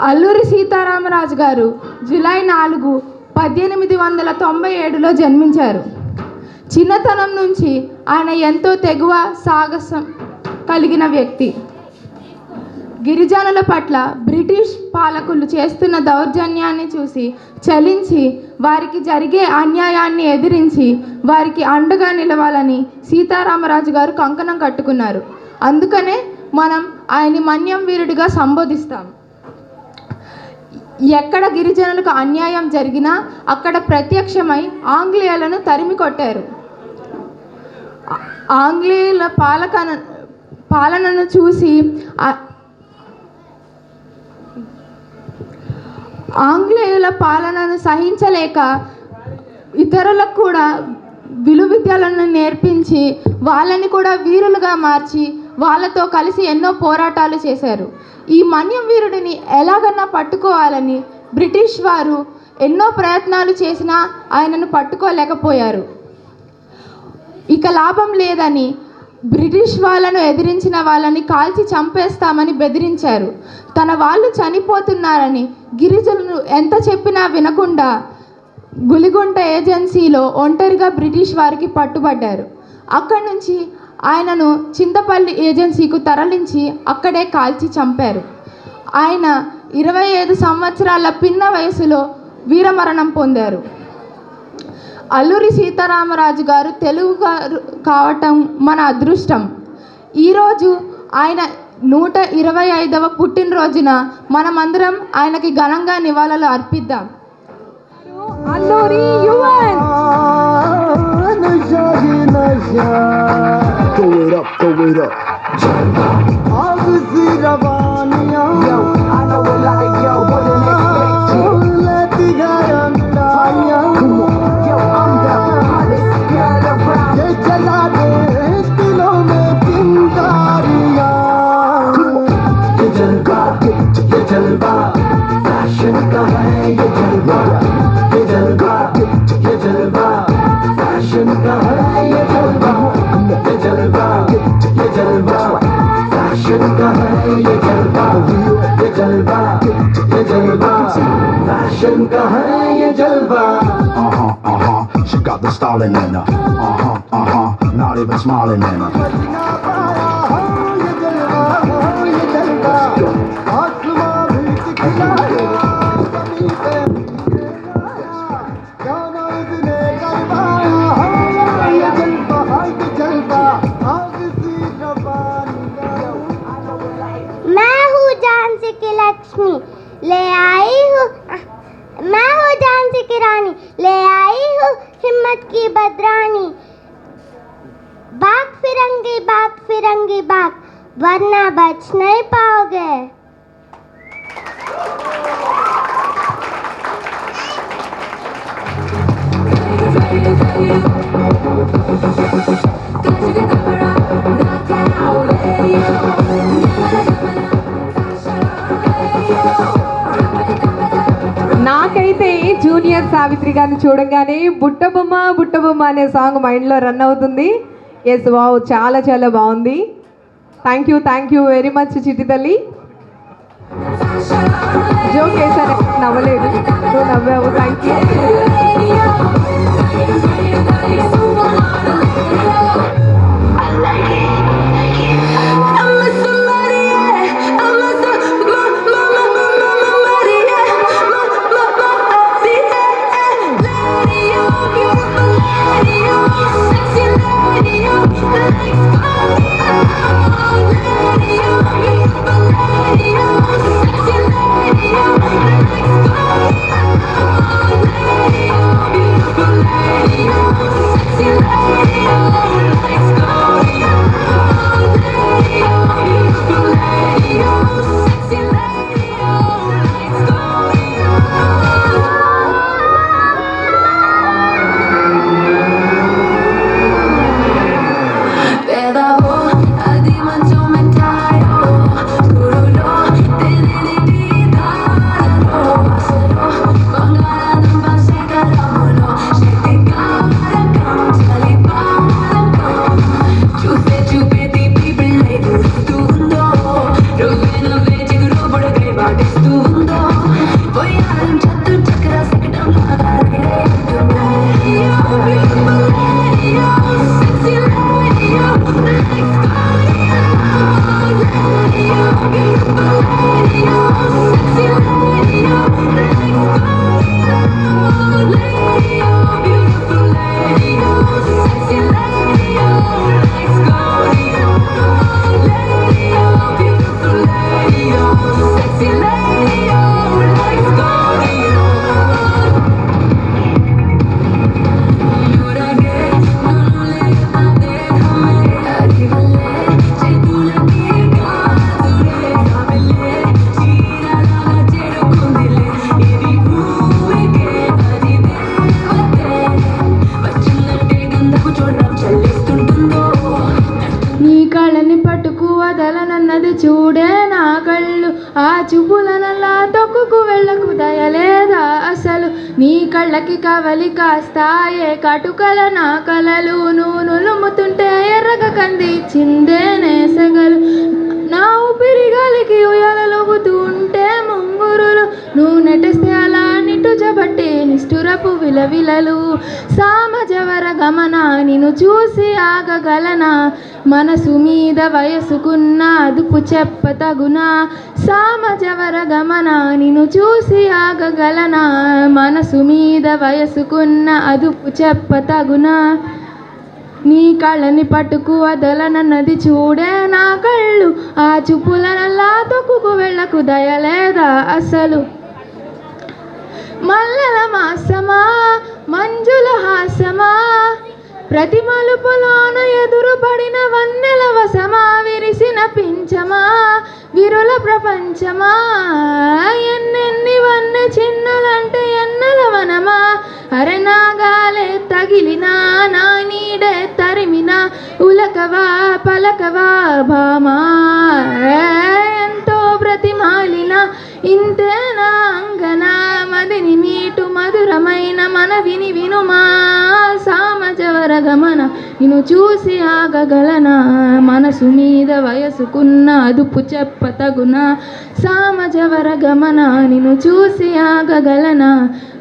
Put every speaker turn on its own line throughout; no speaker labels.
అల్లూరి సీతారామరాజు గారు జూలై 4, 1897లో జన్మించారు. చిన్నతనం నుంచి ఆయన ఎంతో తెగువ సాహసం కలిగిన వ్యక్తి. గిరిజనుల పట్ల బ్రిటిష్ పాలకులు చేస్తున్న దౌర్జన్యాన్ని చూసి చలించి వారికి జరిగే అన్యాయాన్ని ఎదిరించి వారికి అండగా నిలవాలని సీతారామరాజు గారు కంకణం కట్టుకున్నారు. అందుకనే మనం ఆయన్ని మన్యం వీరుడిగా సంబోధిస్తాం. ఎక్కడ గిరిజనులకు అన్యాయం జరిగినా అక్కడ ప్రత్యక్షమై ఆంగ్లేయులను తరిమి కొట్టారు. ఆంగ్లేయుల పాలనను చూసి ఆంగ్లేయుల పాలనను సహించలేక ఇతరులకు కూడా విలువిద్యలను నేర్పించి వాళ్ళని కూడా వీరులుగా మార్చి వాళ్ళతో కలిసి ఎన్నో పోరాటాలు చేశారు. ఈ మన్యం వీరుడిని ఎలాగన్నా పట్టుకోవాలని బ్రిటిష్ వారు ఎన్నో ప్రయత్నాలు చేసినా ఆయనను పట్టుకోలేకపోయారు. ఇక లాభం లేదని బ్రిటిష్ వాళ్ళను ఎదిరించిన వాళ్ళని కాల్చి చంపేస్తామని బెదిరించారు. తన వాళ్ళు చనిపోతున్నారని గిరిజనులు ఎంత చెప్పినా వినకుండా గులిగుంట ఏజెన్సీలో ఒంటరిగా బ్రిటిష్ వారికి పట్టుబడ్డారు. అక్కడి నుంచి ఆయనను చింతపల్లి ఏజెన్సీకు తరలించి అక్కడే కాల్చి చంపారు. ఆయన 25 సంవత్సరాల పిన్న వయసులో వీరమరణం పొందారు. అల్లూరి సీతారామరాజు గారు తెలుగు కావటం మన అదృష్టం. ఈరోజు ఆయన 125వ పుట్టినరోజున మనమందరం ఆయనకి ఘనంగా నివాళులు అర్పిద్దాం. Alluri Yuvan
She got the styling in her. Not even smiling in her.
मैं हूँ झांसी की लक्ष्मी ले आई हूँ, मैं हूँ झांसी की रानी ले आई हूँ हिम्मत की बदरानी। बाग फिरंगी बाग वरना बच नहीं पाओगे।
నాకైతే జూనియర్ సావిత్రి గారిని చూడగానే బుట్టబొమ్మ అనే సాంగ్ మైండ్లో రన్ అవుతుంది. ఎస్ వావ్, చాలా చాలా బాగుంది. థ్యాంక్ యూ వెరీ మచ్ చిట్టి తల్లి. జోక్ వేసాను, నవ్వలేదు, నువ్వు నవ్వావు. Thank you.
Beautiful ఉందో పోయారం చత్తు చక్ర సెకటం లాగా
నీ కళ్ళని పట్టుకు వదలనన్నది చూడే నా కళ్ళు ఆ చూపులనల్లా తొక్కుకు వెళ్ళకు దయలేదా అసలు నీ కళ్ళకి కవలి కాస్తాయే కటుకల నా కలలు నువ్వు నులుముతుంటే ఎర్రగ కంది చిందేనే సగలు నా ఊపిరి గాలికి ఉయ్యాలలోగుతూ ఉంటే ముంగురులు నువ్వు నెట్టేస్తే అలా నిట్టుజబట్టి నిష్ఠురపు విలవిలలు సామజవర గమన నిన్ను చూసి ఆగగలనా మనసు మీద వయసుకున్న అదుపు చెప్పతగునా సామజవర గమన నిన్ను చూసి ఆగగలనా మనసు మీద వయసుకున్న అదుపు చెప్పతగునా నీ కళ్ళని పట్టుకు వదలనన్నది చూడే నా కళ్ళు ఆ చూపులనల్లా తొక్కుకు వెళ్ళకు దయలేదా అసలు మల్లెల మాసమా మంజుల హాసమా ప్రతి మలుపులోన ఎదురుపడిన వన్నెల వసమా విరిసిన పించమా విరుల ప్రపంచమా ఎన్నెన్ని వన్నె చిన్నలంటే ఎన్నెల వనమా అరె నాగాలే తగిలినా నా నీడే తరిమినా ఉలకవా పలకవా భామా ఎంతో బ్రతిమాలిన ఇంతేనా అంగనా మదిని మీటు మధురమైన మనవిని వినుమా సామజవర గమన నిన్ను చూసి ఆగగలనా మనసు మీద వయసుకున్న అదుపు చెప్పతగునా సామజవర గమన నిన్ను చూసి ఆగగలనా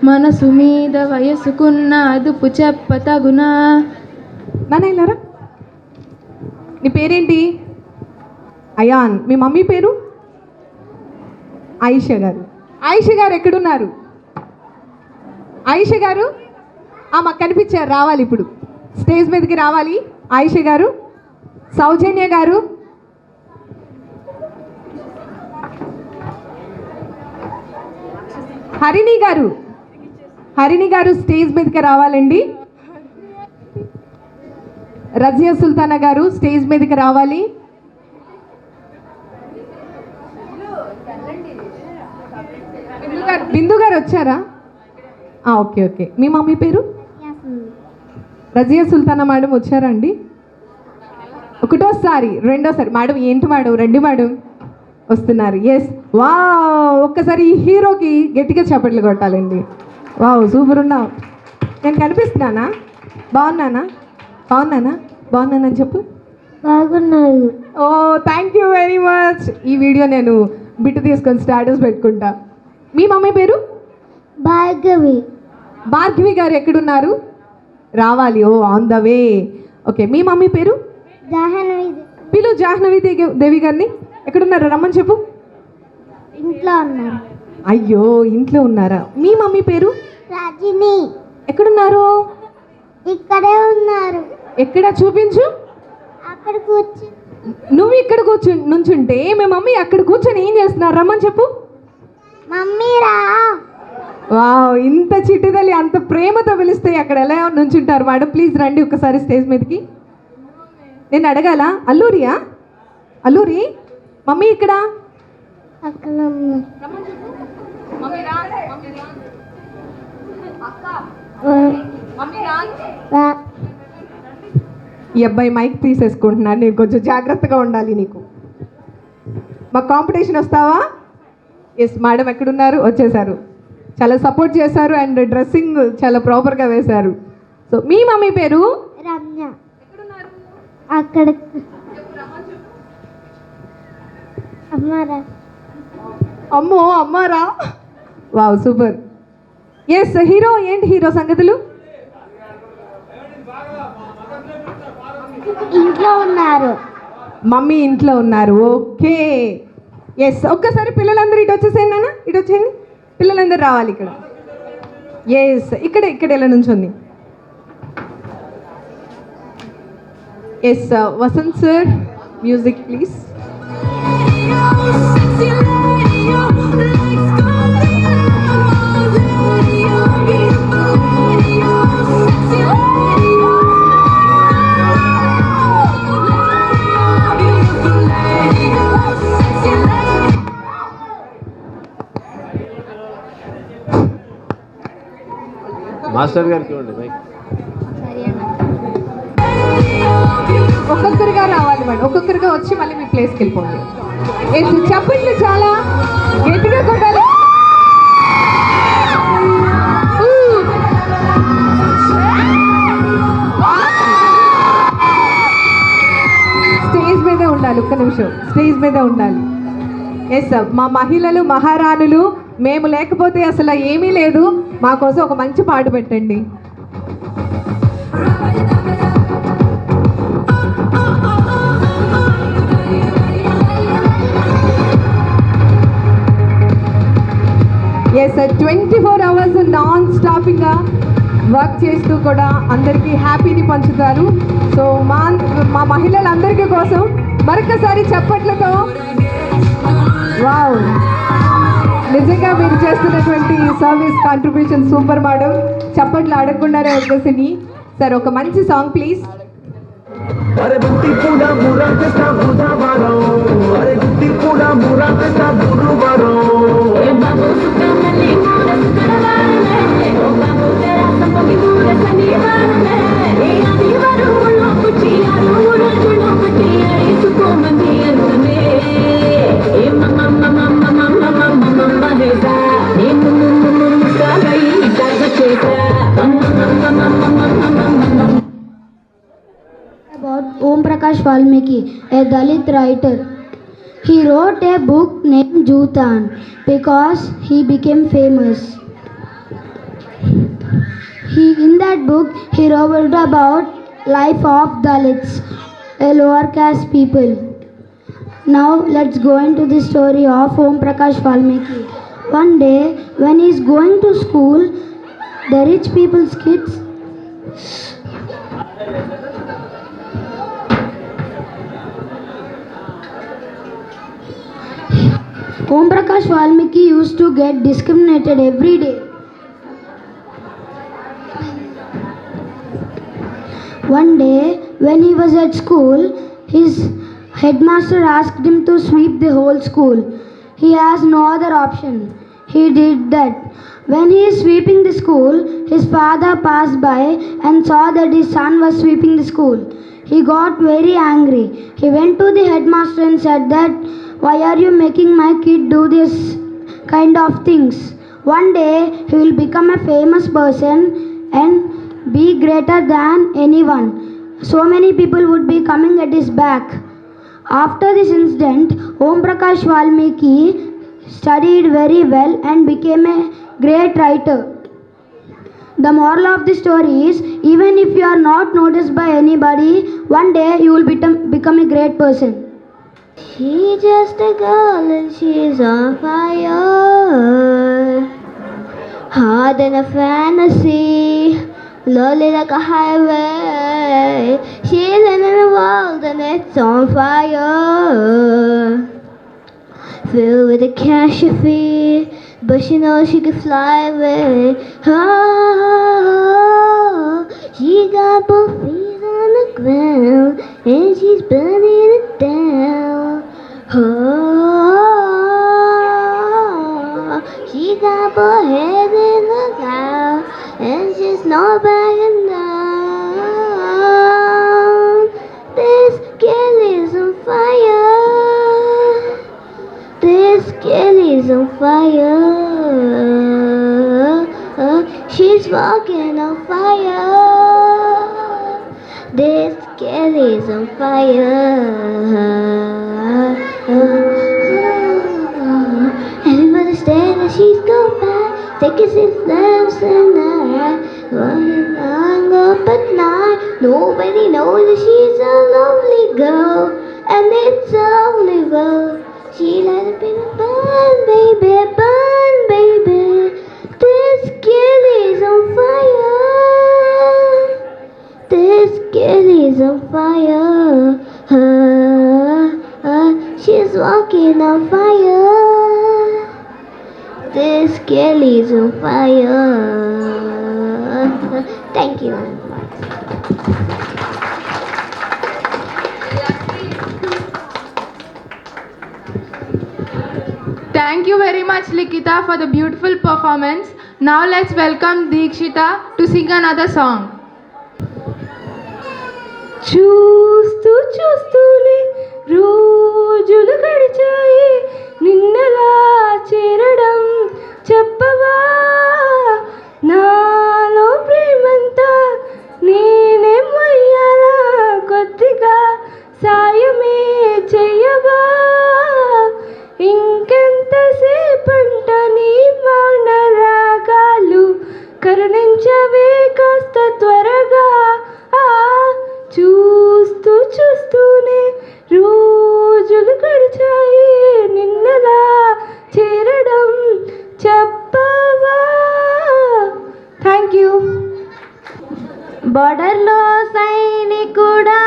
మనసు మీద వయసుకున్న అదుపు చెప్పతగునా.
నాన్న ఇల్లారా, నీ పేరేంటి? అయాన్. మీ మమ్మీ పేరు? ఆయిషా గారు. ఆయిషా గారు ఎక్కడున్నారు? ఆయిషా గారు మాకు కనిపించారు, రావాలి ఇప్పుడు స్టేజ్ మీదకి రావాలి. ఆయిషా గారు, సౌజన్య గారు, హరిణి గారు, హరిణి గారు స్టేజ్ మీదకి రావాలండి. రజియా సుల్తానా గారు స్టేజ్ మీదకి రావాలి. బిందు గారు వచ్చారా? Okay okay. మీ మమ్మీ పేరు? రజియా సుల్తానా మేడం వచ్చారా అండి? ఒకటోసారి, రెండోసారి మేడం. ఏంటి మేడం? రండి మేడం, వస్తున్నారు. ఎస్, వా, ఒక్కసారి ఈ హీరోకి గట్టిగా చప్పట్లు కొట్టాలండి. వావ్, సూపర్ ఉన్నావు. నేను కనిపిస్తున్నానా? బాగున్నానా? బాగున్నానని చెప్పు.
బాగున్నాను.
ఓ, థ్యాంక్ యూ వెరీ మచ్. ఈ వీడియో నేను బిట్టు తీసుకొని స్టాటస్ పెట్టుకుంటా. మీ మమ్మీ పేరు?
భార్గవి.
భార్గవి గారు ఎక్కడున్నారు? రావాలి. ఓ, ఆన్ ద వే. ఓకే. మీ మమ్మీ పేరు?
జాహ్నవి.
పిలు జాహ్నవి దేవి గారిని. ఎక్కడున్నారు? రమ్మని చెప్పు.
ఇంట్లో ఉన్నారు.
అయ్యో, ఇంట్లో ఉన్నారా? మీ మమ్మీ పేరు?
రాజిని.
ఎక్కడున్నారు?
ఇక్కడే ఉన్నారు.
ఎక్కడ? చూపించు.
అక్కడ కూర్చు.
నువ్వు ఇక్కడ నుంచుంటే మీ మమ్మీ అక్కడ కూర్చొని ఏం చేస్తున్నారు? రమ్మని చెప్పు.
మమ్మీ రా.
వావ్, ఇంత చిట్టిదల్లి అంత ప్రేమతో పిలిస్తే అక్కడ ఎలా నుంచుంటారు మేడం? ప్లీజ్ రండి ఒకసారి స్టేజ్ మీదకి. నేను అడగాల? అల్లూరియా? అల్లూరి మమ్మీ ఇక్కడ?
అక్కడ
ఈ అబ్బాయి మైక్ తీసేసుకుంటున్నాడు. నేను కొంచెం జాగ్రత్తగా ఉండాలి నీకు. మా కాంపిటీషన్ వస్తావా? Yes madam. ఎక్కడున్నారు? వచ్చేసారు. చాలా సపోర్ట్ చేశారు అండ్ డ్రెస్సింగ్ చాలా ప్రాపర్గా వేశారు. సో మీ మమ్మీ పేరు?
రమ్య. అక్కడ అమ్మారా.
అమ్మో అమ్మారా, వావ్ సూపర్. ఎస్ హీరో, ఏంటి హీరో సంగతులు?
ఇంట్లో ఉన్నారు.
మమ్మీ ఇంట్లో ఉన్నారు. Okay yes. ఒక్కసారి పిల్లలందరూ ఇటు వచ్చేసేయండి నాన్న, ఇటు వచ్చేయండి. పిల్లలందరూ రావాలి ఇక్కడ. ఎస్ ఇక్కడ ఎలా నుంచుంది. Yes Vasant sir, music please.
Sexy lady, your legs go beautiful lady, sexy lady, beautiful lady, sexy lady.
Master గారికి ఇవ్వండి మైక్.
ఒక్కొక్కరిగా రావాలి మేడం, ఒక్కొక్కరిగా వచ్చి మళ్ళీ మీ ప్లేస్కి వెళ్ళిపోండి. ఎస్ చప్పట్లు చాలా గట్టిగా కొట్టాలి. స్టేజ్ మీదే ఉండాలి, ఒక్క నిమిషం స్టేజ్ మీదే ఉండాలి. ఎస్ మా మహిళలు మహారాణులు, మేము లేకపోతే అసలు ఏమీ లేదు. మా కోసం ఒక మంచి పాట పెట్టండి. ఎస్ 24 hours నాన్ స్టాపింగ్గా వర్క్ చేస్తూ కూడా అందరికీ హ్యాపీని పంచుతారు. సో మా మహిళలందరికీ కోసం మరొకసారి చప్పట్లతో. వావ్, నిజంగా మీరు చేస్తున్నటువంటి సర్వీస్ కాంట్రిబ్యూషన్ సూపర్ మేడం. చప్పట్లు అడగకుండానే వచ్చేసి. సార్ ఒక మంచి సాంగ్ ప్లీజ్.
अरे गुट्टी पूरा बुरा कैसा बुधवारो, अरे गुट्टी पूरा बुरा कैसा गुरुवारो.
ए बाबू सुका मल्ली मोरा सुकड़वारने, ओ बाबू तेरा संपगी मोरा शनिवारने, ए आदिवारू मुलो कुचियारू मुलो जुलो कुचियारी सुको मंदी अंतमे, ए मम्मा मम्मा मम्मा मम्मा मम्मा हेसा, ए मुम्मू मुम्मू मुस्का गई इटा बचेसा, मम्मा मम्मा मम्मा मम्मा मम्मा.
About Om Prakash Valmiki, a Dalit writer. He wrote a book named Jutan because he became famous. In that book, he wrote about life of Dalits, a lower caste people. Now let's go into the story of Om Prakash Valmiki. One day, when he is going to school, the rich people's kids Om Prakash Valmiki used to get discriminated every day. One day, when he was at school, his headmaster asked him to sweep the whole school. He has no other option. He did that. When he is sweeping the school, his father passed by and saw that his son was sweeping the school. He got very angry. He went to the headmaster and said that, "Why are you making my kid do this kind of things? One day he will become a famous person and be greater than anyone. So many people would be coming at his back." After this incident, Om Prakash Valmiki studied very well and became a great writer. The moral of the story is, even if you are not noticed by anybody, one day you will become a great person. She's just a girl and she's on fire, hard than a fantasy, lonely like a highway. She's in a world and it's on fire, filled with a cash fee, but she knows she can fly away. Oh, she got both feet on the ground and she's burning it down. Oh, she got both heads in the ground and she's not backing down. This girl is on fire. This girl is on fire. She's walking on fire. This girl is on fire. And take his lips in the hand, running up at night. Nobody knows that she's a lovely girl, and it's a lovely world. She let it be burn, baby, burn, baby. This girl is on fire. This girl is on fire. She's walking on fire. This girl is on fire. Thank you very much.
Thank you very much, Likita, for the beautiful performance. Now let's welcome Deekshita to sing another song. చూస్తూ చూస్తూనే రోజులు గడిచాయి, నిన్నలా చేరడం చెప్పవా? నాలో ప్రేమంతా నేనేమయ్యాలా, కొద్దిగా సాయమే చెయ్యవా? ఇంకెంతసేపంట నీ మౌన రాగాలు, కరుణించవే కాస్త త్వరగా. చూస్తూ చూస్తూనే రోజులు గడిచాయి, నిన్నలా చేరడం చెప్పవా? Thank you.
బోర్డర్లో సైనికుడా,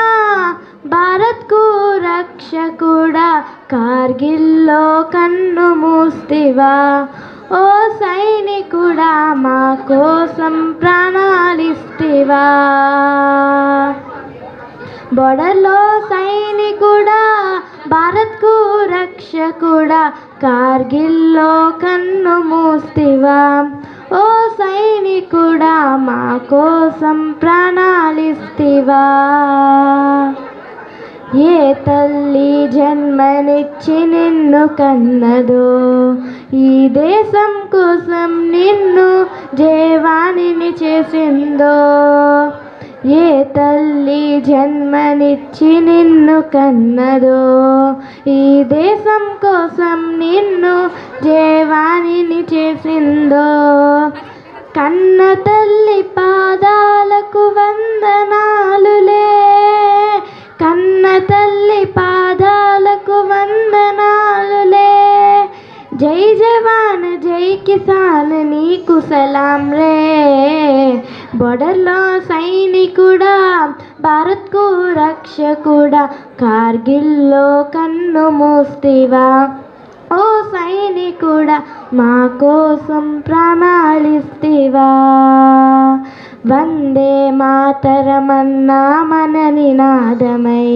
భారత్కు రక్షకుడా, కార్గిల్లో కన్ను మూస్తివా? ఓ సైనికుడా, మా కోసం ప్రాణాలిస్తివా? బోర్డర్లో సైనికుడా, భారత్కు రక్షకుడా, కార్గిల్లో కన్ను మూస్తివా? ఓ సైనికుడా, మా కోసం ప్రాణాలిస్తివా? ఏ తల్లి జన్మనిచ్చి నిన్ను కన్నదో, ఈ దేశం కోసం నిన్ను జేవానిని చేసిందో? ఏ తల్లి జన్మనిచ్చి నిన్ను కన్నదో, ఈ దేశం కోసం నిన్ను జేవానిని చేసిందో? కన్న తల్లి పాదాలకు వందనాలులే, కన్న తల్లి పాదాలకు వందనాలులే. జై జవాన్ జై కిసాన్ నీకు సలాం రే. బోర్డర్లో సైనికుడా, భారత్కు రక్షకుడా, కార్గిల్లో కన్ను మూస్తివా? ఓ సైనికుడా, మా కోసం ప్రాణాలిస్తివా? వందే మాతరమన్నా మన నినాదమై,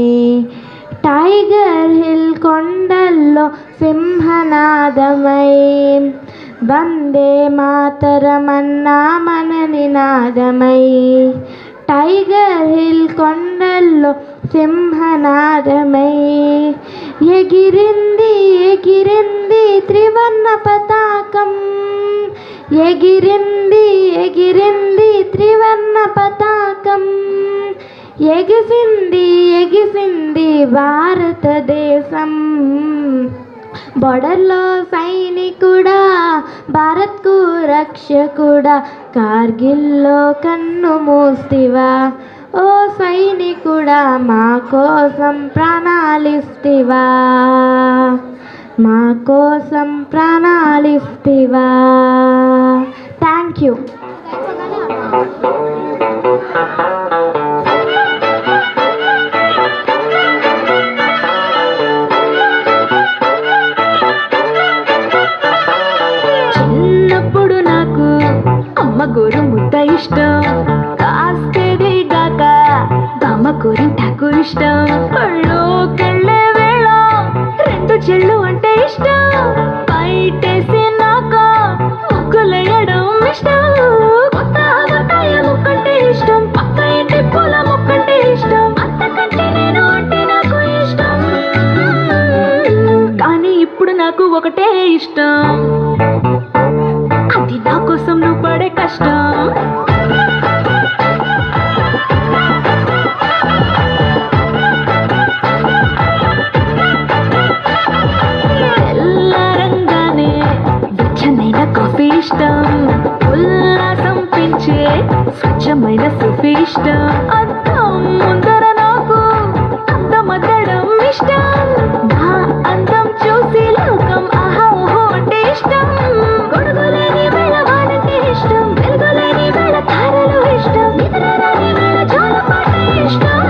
టైగర్ హిల్ కొండల్లో సింహనాదమై. వందే మాతరమన్నా మన నినాదమై, టైగర్ హిల్ కొండల్లో సింహనాదమై. ఎగిరింది ఎగిరింది త్రివర్ణ పతాకం, ఎగిరింది ఎగిరింది త్రివర్ణ పతాకం. ఎగిసింది ఎగిసింది భారతదేశం. బోర్డర్లో సైనికుడా, భారత్కు రక్షకుడా, కార్గిల్లో కన్ను మూస్తివా? ఓ సైనికుడా, మా కోసం ప్రాణాలిస్తివా? మా కోసం ప్రాణాలిస్తివా? Thank you.
చిన్నప్పుడు నాకు అమ్మ గోరు ముద్ద ఇష్టం, కాస్తేది గాక బామ్మ గోరింటాకు ఇష్టం. పళ్ళోకెళ్ళే వేళ రెండు చెళ్ళు అంటే ఇష్టం, బయటేసినాక ముగ్గులేయడం ఇష్టం. కొత్త ఆవకాయ ముక్కంటే ఇష్టం, పక్క ఇంటి పూల ముక్కంటే ఇష్టం. అంతకంటే నేను అంటే నాకు ఇష్టం, కానీ ఇప్పుడు నాకు ఒకటే ఇష్టం, అది నా కోసం నువ్వు పడే కష్టం. తెల్లరంగానే వెచ్చనైన కాఫీ ఇష్టం ఉల్లాసం పెంచే స్వచ్ఛమైన సెల్ఫీ ఇష్టం అద్దం ముందర నాకు అందమద్దడం ఇష్టం నా అందం చూసి లోకం ఆహా ఓహో అంటే ఇష్టం గొడుగులేని వేళ వానంటే ఇష్టం వెలుగులేని వేళ తారలు ఇష్టం నిద్రరాని వేళ జోలపాట ఇష్టం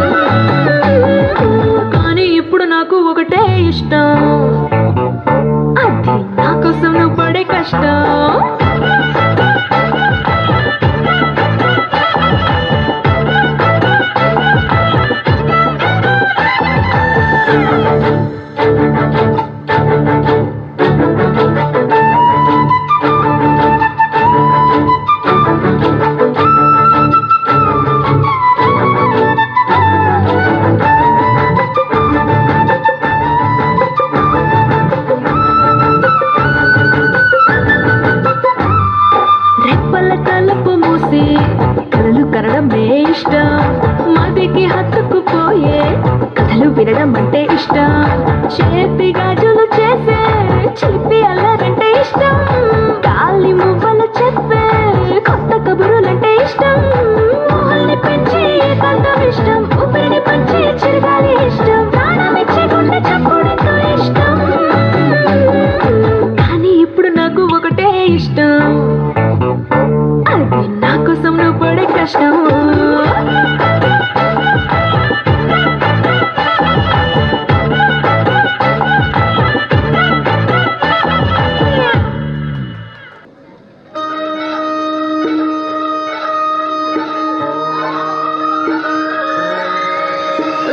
కానీ ఇప్పుడు నాకు ఒకటే ఇష్టం అది నా కోసం నువ్వు పడే కష్టం రెప్పల తలుపు మూసి కలలు కనడమే ఇష్టం మదికి హత్తుకుపోయే కథలు వినడం అంటే ఇష్టం చేతి గాజులు చేసే చిలిపి అల్లరంటే ఇష్టం గాలి మువ్వలు చెప్పే కొత్త కబురులంటే ఇష్టం ఊహల్ని పెంచి ఏకాంతం ఇష్టం ఊపిరిని పంచి చిరగాలి ఇష్టం ప్రాణమిచ్చే గుండె చప్పుడంతో ఇష్టం కానీ ఇప్పుడు నాకు ఒకటే ఇష్టం అది నా కోసం నువ్వు పడే కష్టం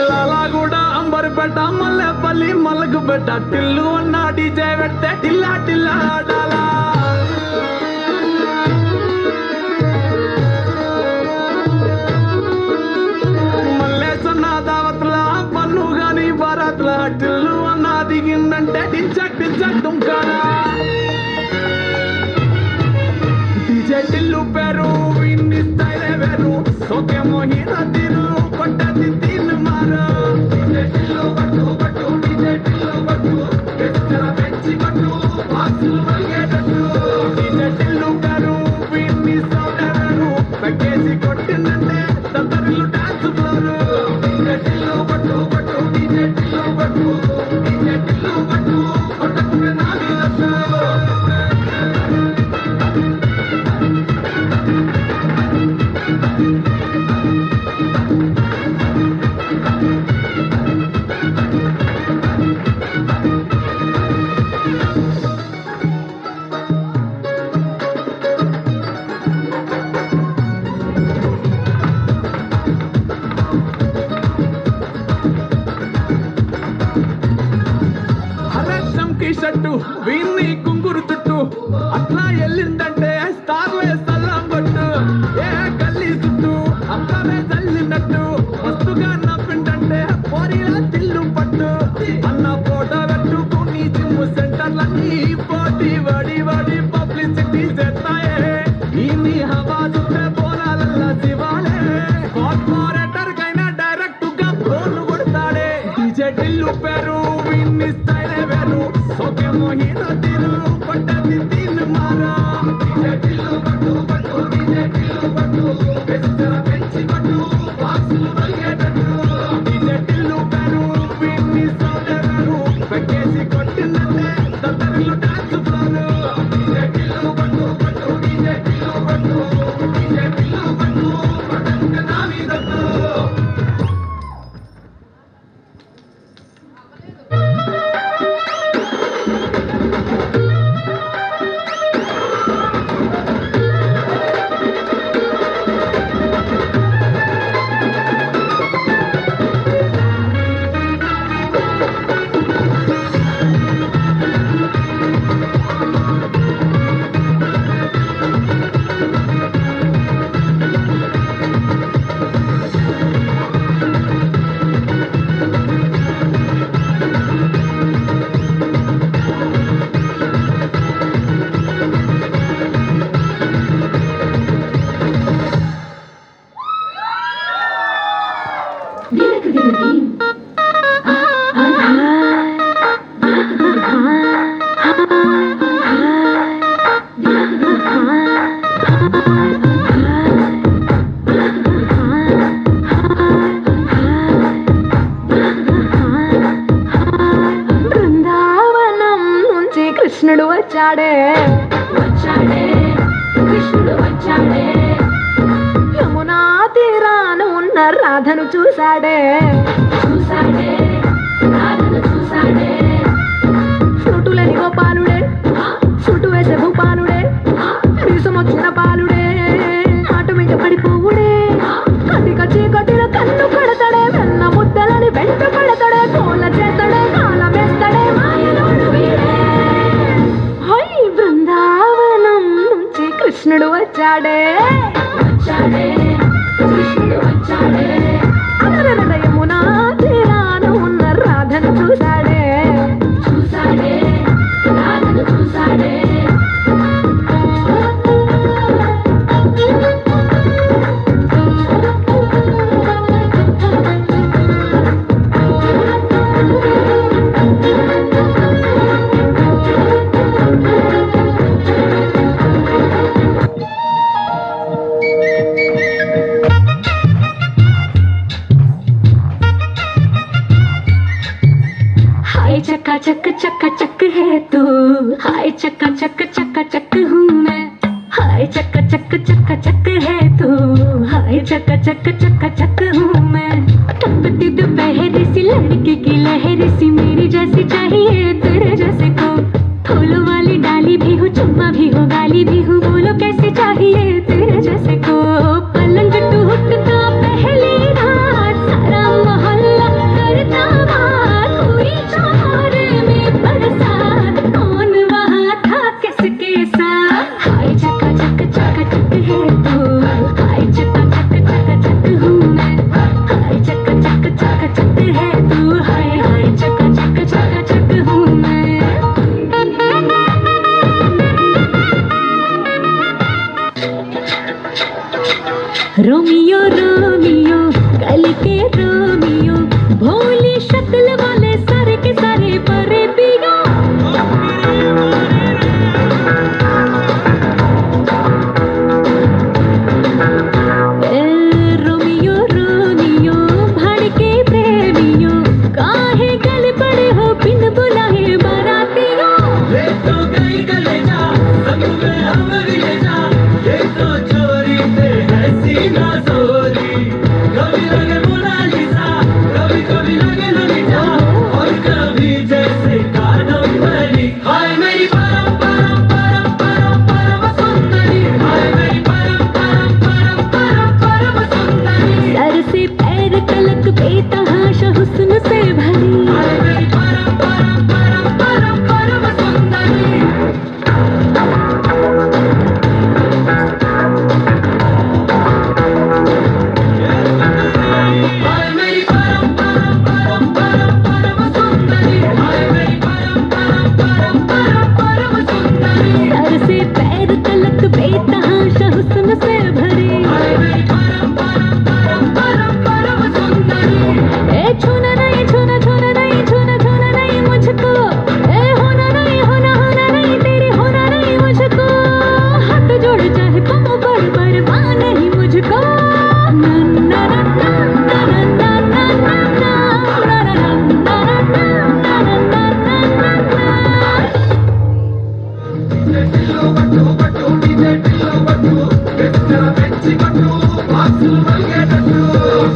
లాలాగూడ అంబర్పేట మల్లెపల్లి మలకుపేట టిల్లు అన్న డీజే పెడితే టిల్లా టిల్లా ఆడాలా మల్లేసన్న దావత్ల పన్ను గాని భారత్ల టిల్లు అన్న దిగిందంటే టించక్ టించక్ దుంకాలా డీజే టిల్లు పేరు ఇన్ని స్టైలే వేరు సోకేమో హీరో తీరు కొట్టది తీరు మారు డీజే టిల్లు పట్టు పట్టు డీజే టిల్లు పట్టు ఎత్తర పెంచి పట్టు బాక్సులు మలిగేటట్టు డీజే టిల్లు పేరు ఇన్ని సౌండే వేరు పెక్కేసి కొట్టిందంటే తత్తరిల్లు డాన్స్ ఫ్లోరు డీజే టిల్లు పట్టు పట్టు డీజే టిల్లు పట్టు డీజే టిల్లు పట్టు కొట్టకుండా నా మీద చంకీ షట్టు వీన్ని కుంగురు చుట్టూ అట్లా వెళ్ళిందంటే స్టార్లే సల్లం కొట్టు ఏ గల్లీ చుట్టూ అక్కడే చల్లినట్టు మస్తుగా నవ్విందంటే పోరీలా తిల్లు పట్టు అన్న ఫోటో పెట్టుకుని జిమ్ సెంటర్లన్నీ పోటీ వడి వడి పబ్లిసిటీ చేస్తాయే ఈ హవా చూస్తే పోరాలల్లా శివాలే కార్పొరేటర్ కైనా డైరెక్ట్ గా ఫోన్ కొడతాడే డీజే టిల్లు పేరు విన్ని స్టైలే వేరు సోకేమో హీరో తీరు కొట్టది తీరు మారా డీజే టిల్లు పట్టు పట్టు డీజే టిల్లు పట్టు ఎత్తర పెంచి పట్టు బాక్సులు మలిగేటట్టు డీజే టిల్లు పేరు విన్ని సౌండే వేరు పెక్కేసి కొట్టిందంటే తత్తరిల్లు డాన్స్ ఫ్లోరు డీజే టిల్లు పట్టు పట్టు డీజే టిల్లు పట్టు డీజే టిల్లు పట్టు కొట్టకుండా నా మీదట్టు
బృందావనం నుంచి కృష్ణుడు వచ్చాడే వచ్చాడే కృష్ణుడు వచ్చాడే యమునా తీరాన ఉన్న రాధను చూశాడే చూశాడే రాధను చూశాడే ఫ్రూటులని గోపాలుడే ఫ్రూటు వేసే భూపాలుడే మీసం వచ్చిన పాలుడే ఆట మీద పడిపోవుడే కటిక చీకటిలో కన్ను పడతాడే వెన్న ముద్దలని వెంట పడతాడే కోల చేస్తాడే కాలం వేస్తాడే మాయలోడు వీడే హై బృందావనం నుంచి కృష్ణుడు వచ్చాడే వచ్చాడే కృష్ణుడు వచ్చాడే అలరల యమునా తీరాన ఉన్న రాధను చూశాడే చూశాడే రాధను చూశాడే हाय चक्का चक है तू हाय चक्का चक हूँ मैं हाय चक्का चक है तू हाय चक्का चक हूँ मैं टपकती दोपहर सी लड़की की लहर सी मेरी जैसी चाहिए तेरे जैसे को फूलों वाली डाली भी हूँ चुम्मा भी हो गाली भी हूँ बोलो कैसे चाहिए तेरे जैसे को पलंग टूटता पहली रात सारा मोहल्ला करता बात हुई चौरे में बरसात कौन वहाँ था किसके साथ हाय चक्का चक है तू हाय चक्का चक हूँ मैं हाय चक्का चक है तू हाय चक्का चक हूँ मैं रोमियो रोमियो कल के रोमियो भोली शक्ल वाले सारे के सारे परे पियो रोमियो रोमियो भड़के प्रेमियो काहे गले पड़े हो बिन बुलाए बारातियों
ये तो गई गले जा संग में हमरी ले जा ये तो चोरी से है सीना चोरी कभी लगे मोनालिसा कभी कभी लगे लोलिता और कभी जैसे कादम्बरी हाय मेरी परम परम परम परम परम सुंदरी हाय मेरी परम परम परम परम परम सुंदरी
सर से पैर तलक बेतहाशा हुस्न से भरी
हाय मेरी परम परम परम परम परम सुंदरी हाय मेरी परम परम परम परम परम सुंदरी हाय मेरी परम परम परम परम परम सुंदरी
सर से पैर तलक बेतहाशा हुस्न से भरी
हाय मेरी परम परम परम परम परम सुंदरी
ए छूना नहीं छूना छूना नहीं छूना छूना नहीं मुझको ए होना नहीं तेरी होना नहीं मुझको हाथ जोड़ चाहे पाँव पर पा नहीं मुझको ना ना ना ना ना ना ना ना ना
టిల్లు పట్టు పట్టు డీజే టిల్లు పట్టు వెచ్చన పెంచి పట్టు బాక్సులు మలిగేటట్టు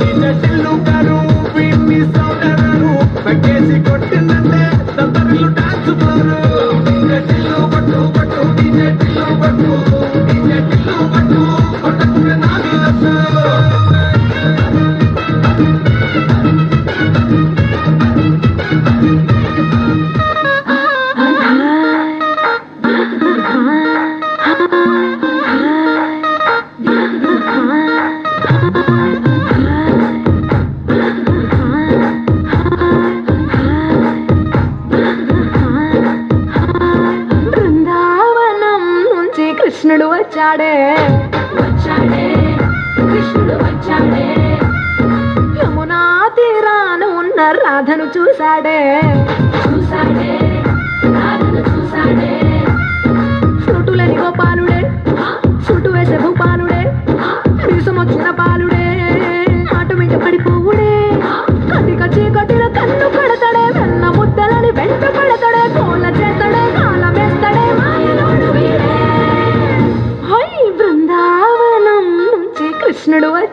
డీజే టిల్లు గారు వీడిని సౌండరు పెంకేసి కొట్టిందంటే తత్తరిల్లు డాన్స్ ఫ్లోరు డీజే టిల్లు పట్టు పట్టు డీజే టిల్లు పట్టు కొట్టకునే నాది లట్టు
బృందావనం నుంచి కృష్ణుడు వచ్చాడే వచ్చాడే కృష్ణుడు వచ్చాడే యమునా తీరాన ఉన్న రాధను చూశాడే చూశాడే రాధను చూశాడే ఫ్రూటులని గోపాలుడే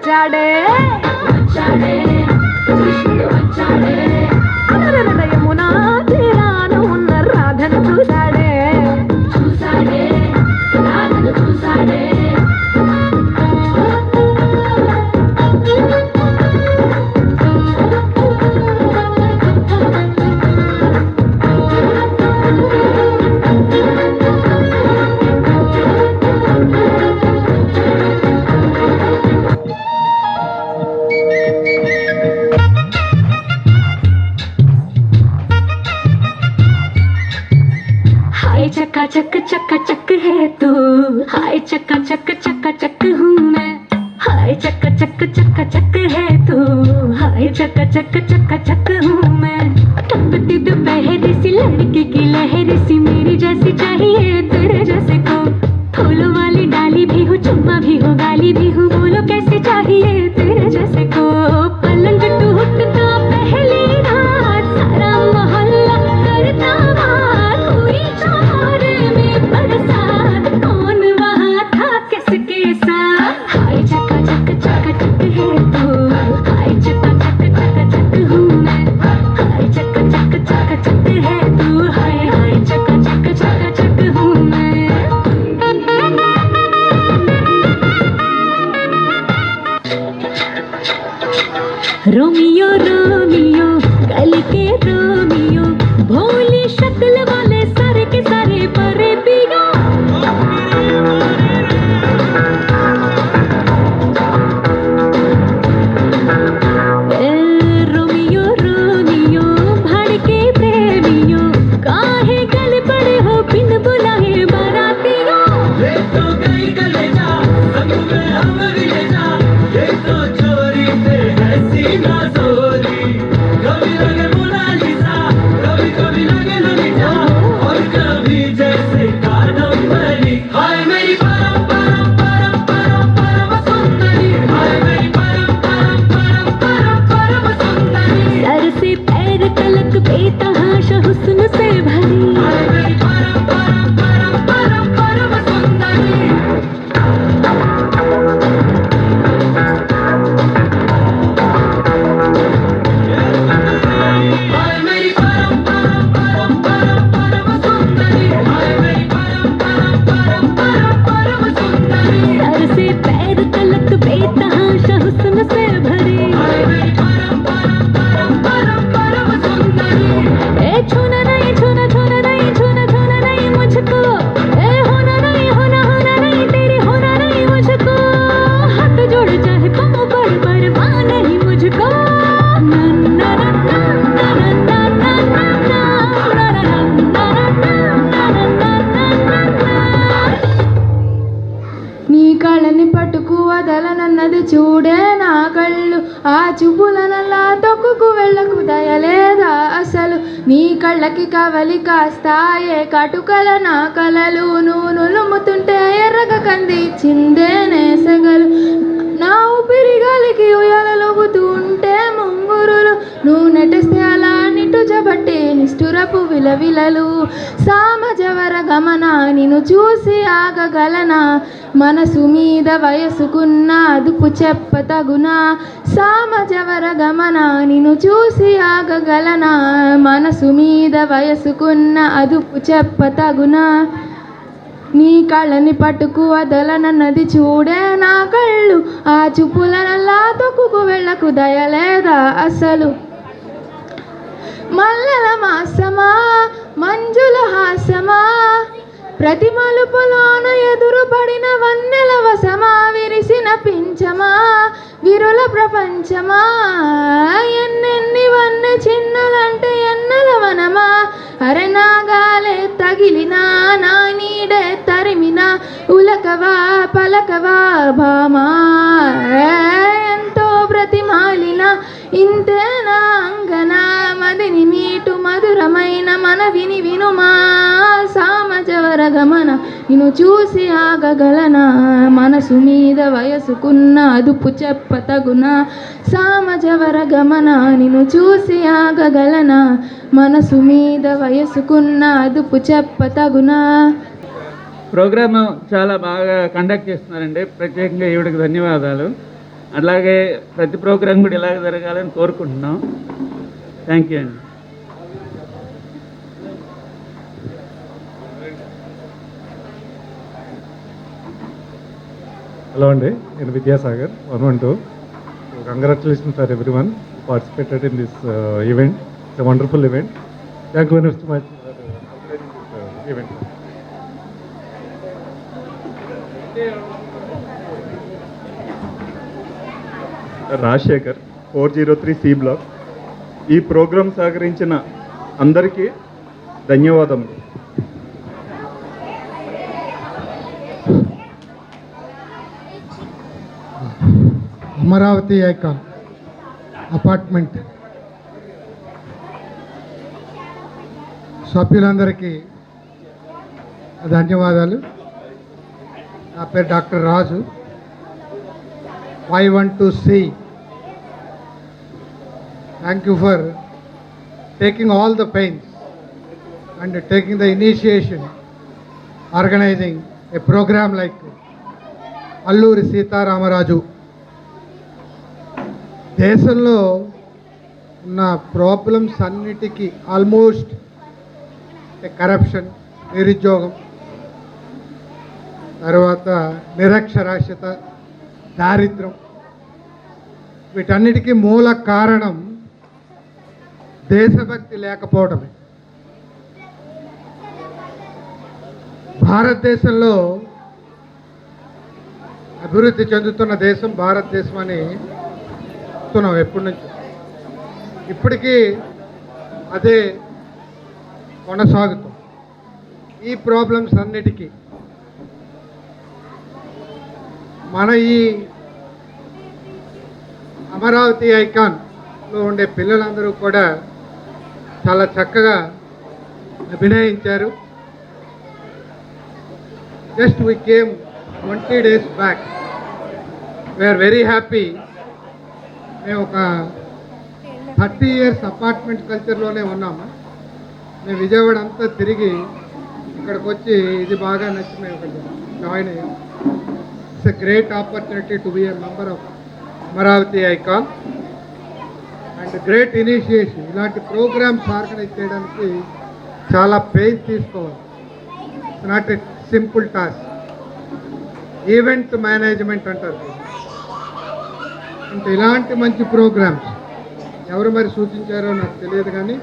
వచ్చాడే వచ్చాడే కృష్ణుడు వచ్చాడే అలరల యమునా తీరాన ఉన్న రాధను చూశాడే చూశాడే రాధను చూశాడే चक्का चक चक्का चक है तू हाय चक्का चक चक्का चक हूँ मैं हाय चक्का चक चक्का चक है तू हाय चक्का चक चक्का चक हूँ मैं टपकती दोपहर सी लड़की की लहर सी मेरी जैसी चाहिए तेरे जैसे को फूलों वाली डाली भी हो चुम्मा भी हो गाली भी हो बोलो कैसे चाहिए तेरे जैसे को पलंग टूटता पहली रात सारा मोहल्ला करता बात हुई चौर में बरसात कौन वहाँ था किसके साथ हाय चक्का चक चक्का चक है तू हाय चक्का चक चक्का चक हूँ मैं हाय चक्का चक चक्का चक है तू हाय हाय चक्का चक चक्का चक हूँ मैं रोमियो रोमियो कल के रोमियो भोली शक्ल वाले सारे के सारे परे पियो रोमियो रोमियो भड़के प्रेमियो काहे गल पड़े हो बिन बुलाए बारातियों
ये तो गई गले जा संग में हम भी ले जा ये तो चोरी से ऐसी ना चोरी कभी लगे मोनालिसा कभी कभी लगे लोलिता और कभी जैसे कादम्बरी हाय मेरी परम परम परम परम परम सुंदरी हाय मेरी परम परम परम परम परम सुंदरी
सर से पैर तलक बेतहाशा हुस्न से भरी
हाय मेरी परम परम परम परम परम सुंदरी हाय मेरी परम परम परम परम परम सुंदरी हाय मेरी परम परम परम परम परम सुंदरी
सर से पैर तलक बेतहाशा हुस्न से भरी
हाय मेरी परम परम परम परम परम सुंदरी
ए छूना नहीं छूना छूना नहीं छूना छूना नहीं मुझको ए होना नहीं होना होना नहीं तेरी होना नहीं मुझको हाथ जोड़ चाहे पाँव पर परवाह नहीं मुझको ना ना ना ना ना ना ना ना ना ना ना
నీ కళ్ళని పట్టుకు వదలనన్నది చూడే నా కళ్ళు ఆ చూపులనల్లా తొక్కుకు వెళ్ళకు దయలేదా అసలు నీ కళ్ళకి కవలి కాస్తాయే కటుకల నా కలలు నువ్వు నులుముతుంటే ఎర్రగ కంది చిందే నేసగలు నా ఊపిరి గాలికి ఉయ్యాలలోగుతూ ఉంటే ముంగురులు నువ్వు నెట్టేస్తే అలా నిట్టుజబట్టి నిష్ఠురపు విలవిలలు సామజవర గమన నిన్ను చూసి ఆగగలనా మనసు మీద వయసుకున్న అదుపు చెప్పతగునా సామజవర గమన నిన్ను చూసి ఆగగలనా మనసు మీద వయసుకున్న అదుపు చెప్పతగునా నీ కళ్ళని పట్టుకు వదలనన్నది చూడే నా కళ్ళు ఆ చూపులనల్లా తొక్కుకు వెళ్ళకు దయలేదా అసలు మల్లెల మాసమా మంజుల హాసమా ప్రతి మలుపులోను ఎదురుపడిన వన్నెల వసమా విరిసిన పించమా విరుల ప్రపంచమా ఎన్నెన్ని వన్నె చిన్నలంటే ఎన్నెల వనమా అరె నాగాలే తగిలినా నా నీడే తరిమినా ఉలకవా పలకవా భామా ఎంతో ప్రతిమాలిన ఇంతేనా అంగన మదిని మీటు మధురమైన మనవిని వినుమా సామజవర గమన నిన్ను చూసి ఆగగలనా మనసు మీద వయసుకున్న అదుపు చెప్పతగునా సామజవర గమన నిన్ను చూసి ఆగగలనా మనసు మీద వయసుకున్న అదుపు చెప్పతగునా.
ప్రోగ్రామ్ చాలా బాగా కండక్ట్ చేస్తున్నారండి. ప్రత్యేకంగా ఈవిడికి ధన్యవాదాలు. అలాగే ప్రతి ప్రోగ్రాం కూడా ఇలాగ జరగాలని కోరుకుంటున్నాం. థ్యాంక్ యూ అండి.
హలో అండి, నేను Vidyasagar 112. Congratulation for every one participated in this event. It's a wonderful event. Thank you very much for organizing this event. Rajashekar 403 C block. ఈ ప్రోగ్రాం సహకరించిన అందరికీ ధన్యవాదములు.
అమరావతి ఐకాన్ అపార్ట్మెంట్ సభ్యులందరికీ ధన్యవాదాలు. నా పేరు doctor Raju, 512C. Thank you for taking all the pains and taking the initiation, organizing a program like Alluri Sita Ramaraju. దేశంలో ఉన్న ప్రాబ్లమ్స్ అన్నిటికీ ఆల్మోస్ట్ కరప్షన్, నిరుద్యోగం, తర్వాత నిరక్షరాస్యత, దారిద్ర్యం, వీటన్నిటికీ మూల కారణం దేశభక్తి లేకపోవడమే. భారతదేశంలో అభివృద్ధి చెందుతున్న దేశం భారతదేశం అని చెప్తున్నాం ఎప్పటి నుంచి. ఇప్పటికీ అదే కొనసాగుతాం. ఈ ప్రాబ్లమ్స్ అన్నిటికీ మన ఈ అమరావతి ఐకాన్లో ఉండే పిల్లలందరూ కూడా చాలా చక్కగా అభినయించారు. Just we came 20 days back. We are very happy. మేము ఒక 30 years అపార్ట్మెంట్ కల్చర్లోనే ఉన్నాము. మేము విజయవాడ అంతా తిరిగి ఇక్కడికి వచ్చి ఇది బాగా నచ్చి మేము ఇక్కడ జాయిన్ అయ్యాం. It's a great opportunity to be a member of Amaravati icon and great initiation. ఇలాంటి ప్రోగ్రామ్స్ ఆర్గనైజ్ చేయడానికి చాలా పేస్ తీసుకోవాలి. It's not a simple task. Event management అంటారు. అంటే ఇలాంటి మంచి ప్రోగ్రామ్స్ ఎవరు మరి సూచించారో నాకు తెలియదు, కానీ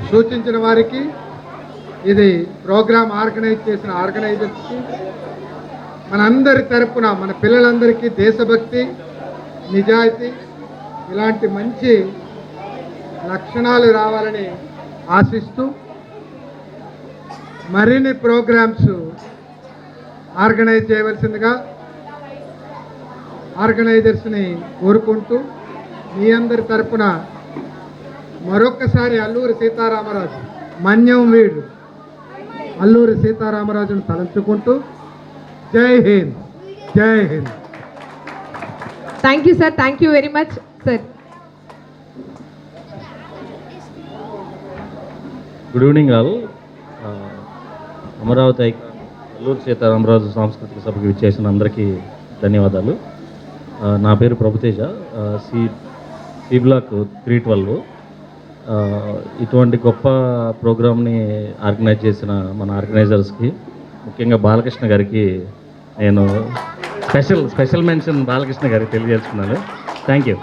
సూచించిన వారికి, ఇది ప్రోగ్రామ్ ఆర్గనైజ్ చేసిన ఆర్గనైజర్స్కి, మనందరి తరపున మన పిల్లలందరికీ దేశభక్తి, నిజాయితీ, ఇలాంటి మంచి లక్షణాలు రావాలని ఆశిస్తూ మరిన్ని ప్రోగ్రామ్స్ ఆర్గనైజ్ చేయవలసిందిగా ఆర్గనైజర్స్ని కోరుకుంటూ, మీ అందరి తరపున మరొక్కసారి అల్లూరి సీతారామరాజు, మన్యం వీడు అల్లూరి సీతారామరాజును తలంచుకుంటూ జై హింద్, జై Hind.
Thank you sir, thank you very much sir.
Good evening all. Amaravati icon Alluri Sitaramaraju సాంస్కృతిక సభకి విచ్చేసిన అందరికీ ధన్యవాదాలు. నా పేరు ప్రభుతేజ, సి బ్లాక్ 312. ఇటువంటి గొప్ప ప్రోగ్రామ్ని ఆర్గనైజ్ చేసిన మన ఆర్గనైజర్స్కి, ముఖ్యంగా బాలకృష్ణ గారికి నేను స్పెషల్ మెన్షన్ బాలకృష్ణ గారికి తెలియజేస్తున్నాను. Thank you.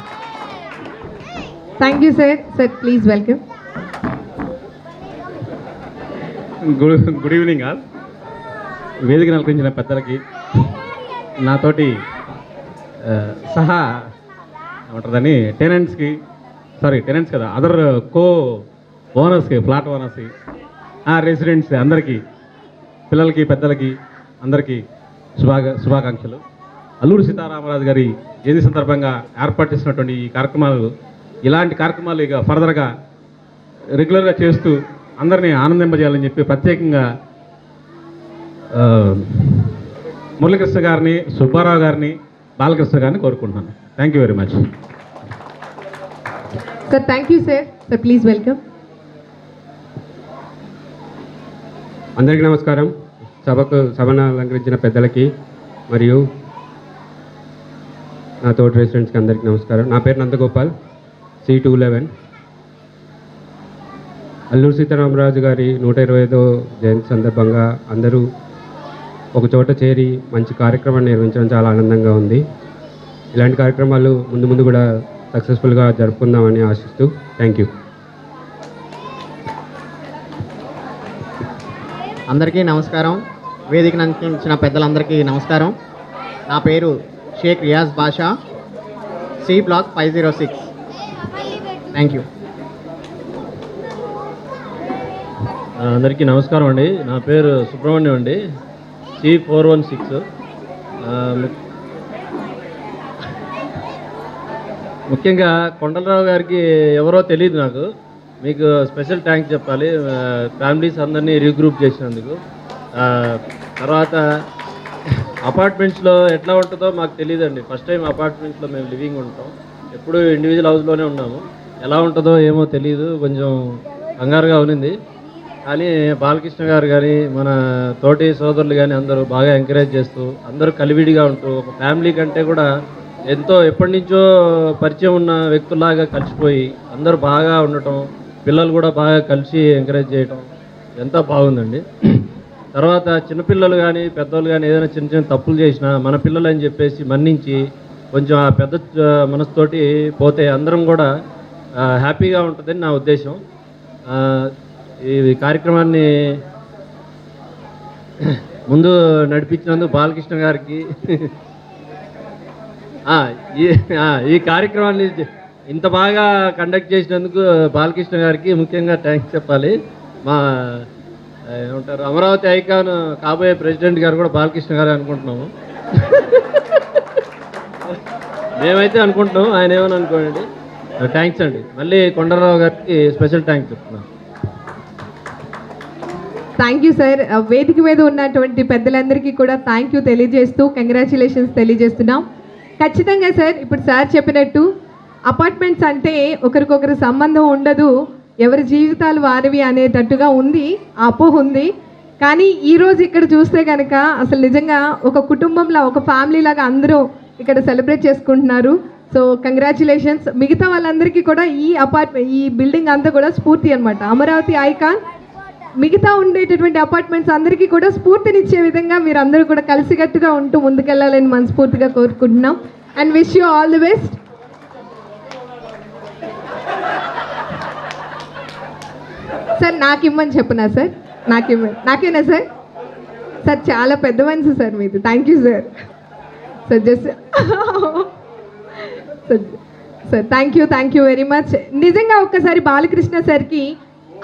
Thank you sir. Sir please welcome.
Good evening all. వేదిక నలకరించిన పెద్దలకి, నాతోటి సహా ఏమంటుందని టెనెంట్స్ కదా, అదర్ కో ఓనర్స్కి, ఫ్లాట్ ఓనర్స్కి, రెసిడెంట్స్ అందరికీ, పిల్లలకి, పెద్దలకి అందరికీ శుభాకాంక్షలు. అల్లూరి సీతారామరాజు గారి జయంతి సందర్భంగా ఏర్పాటు చేసినటువంటి ఈ కార్యక్రమాలు, ఇలాంటి కార్యక్రమాలు ఇక ఫర్దర్గా రెగ్యులర్గా చేస్తూ అందరినీ ఆనందింపజేయాలని చెప్పి ప్రత్యేకంగా మురళీకృష్ణ గారిని, సుబ్బారావు గారిని, బాలకృష్ణ గారిని కోరుకుంటున్నాను. Thank you very much
sir. Thank you sir. Sir please welcome.
అందరికీ నమస్కారం. సభను అలంకరించిన పెద్దలకి మరియు నా తోటి రెసిడెంట్స్కి అందరికీ నమస్కారం. నా పేరు నందగోపాల్, C211. అల్లూరి సీతారామరాజు గారి 125వ జయంతి సందర్భంగా అందరూ ఒక చోట చేరి మంచి కార్యక్రమాన్ని నిర్వహించడం చాలా ఆనందంగా ఉంది. ఇలాంటి కార్యక్రమాలు ముందు ముందు కూడా సక్సెస్ఫుల్గా జరుపుకుందామని ఆశిస్తూ థ్యాంక్ యూ.
అందరికీ నమస్కారం. వేదికను అందించిన పెద్దలందరికీ నమస్కారం. నా పేరు షేక్ రియాజ్ బాషా, C బ్లాక్ 506. Thank you.
అందరికీ నమస్కారం అండి. నా పేరు సుబ్రహ్మణ్యం అండి, C416. ముఖ్యంగా కొండలరావు గారికి ఎవరో తెలియదు నాకు. మీకు స్పెషల్ థ్యాంక్స్ చెప్పాలి, ఫ్యామిలీస్ అందరినీ రీగ్రూప్ చేసినందుకు. తర్వాత అపార్ట్మెంట్స్లో ఎట్లా ఉంటుందో మాకు తెలియదండి. ఫస్ట్ టైం అపార్ట్మెంట్స్లో మేము లివింగ్ ఉంటాం, ఎప్పుడు ఇండివిజువల్ హౌస్లోనే ఉన్నాము. ఎలా ఉంటుందో ఏమో తెలియదు, కొంచెం కంగారుగా ఉన్నింది. కానీ బాలకృష్ణ గారు కానీ మన తోటి సోదరులు కానీ అందరూ బాగా ఎంకరేజ్ చేస్తూ అందరూ కలివిడిగా ఉంటూ ఒక ఫ్యామిలీ కంటే కూడా ఎంతో ఎప్పటి నుంచో పరిచయం ఉన్న వ్యక్తుల్లాగా కలిసిపోయి అందరూ బాగా ఉండటం, పిల్లలు కూడా బాగా కలిసి ఎంకరేజ్ చేయటం ఎంతో బాగుందండి. తర్వాత చిన్నపిల్లలు కానీ పెద్దవాళ్ళు కానీ ఏదైనా చిన్న చిన్న తప్పులు చేసినా మన పిల్లలు అని చెప్పేసి మన్నించి కొంచెం ఆ పెద్ద మనసుతోటి పోతే అందరం కూడా హ్యాపీగా ఉంటుందని నా ఉద్దేశం. ఈ కార్యక్రమాన్ని ముందు నడిపించినందుకు బాలకృష్ణ గారికి, ఈ కార్యక్రమాన్ని ఇంత బాగా కండక్ట్ చేసినందుకు బాలకృష్ణ గారికి ముఖ్యంగా థ్యాంక్స్ చెప్పాలి. మా ఏమంటారు అమరావతి ఐకాన్ కాబోయే ప్రెసిడెంట్ గారు కూడా బాలకృష్ణ గారు అనుకుంటున్నాము. మేమైతే అనుకుంటున్నాం, ఆయన ఏమని అనుకోండి. థ్యాంక్స్ అండి. మళ్ళీ కొండలరావు గారికి స్పెషల్ థ్యాంక్స్ చెప్తున్నాను.
Thank you sir. వేదిక మీద ఉన్నటువంటి పెద్దలందరికీ కూడా థ్యాంక్ యూ తెలియజేస్తూ కంగ్రాచులేషన్స్ తెలియజేస్తున్నాం. ఖచ్చితంగా సార్, ఇప్పుడు సార్ చెప్పినట్టు అపార్ట్మెంట్స్ అంటే ఒకరికొకరు సంబంధం ఉండదు, ఎవరి జీవితాలు వారివి అనేటట్టుగా ఉంది, ఆ అపోహ ఉంది. కానీ ఈరోజు ఇక్కడ చూస్తే కనుక అసలు నిజంగా ఒక కుటుంబంలో ఒక ఫ్యామిలీ లాగా అందరూ ఇక్కడ సెలబ్రేట్ చేసుకుంటున్నారు. So congratulations. మిగతా వాళ్ళందరికీ కూడా ఈ బిల్డింగ్ అంతా కూడా స్ఫూర్తి అనమాట. అమరావతి ఐకాన్ మిగతా ఉండేటటువంటి అపార్ట్మెంట్స్ అందరికీ కూడా స్ఫూర్తినిచ్చే విధంగా మీరు అందరూ కూడా కలిసికట్టుగా ఉంటూ ముందుకెళ్ళాలని మనస్ఫూర్తిగా కోరుకుంటున్నాం. And wish you all the best. Sir నాకు ఇమ్మని చెప్పునా సార్? నాకేనా సార్? సార్ చాలా పెద్ద మనసు సార్ మీది. Thank you sir. Sir just sir thank you very much. నిజంగా ఒక్కసారి బాలకృష్ణ సార్కి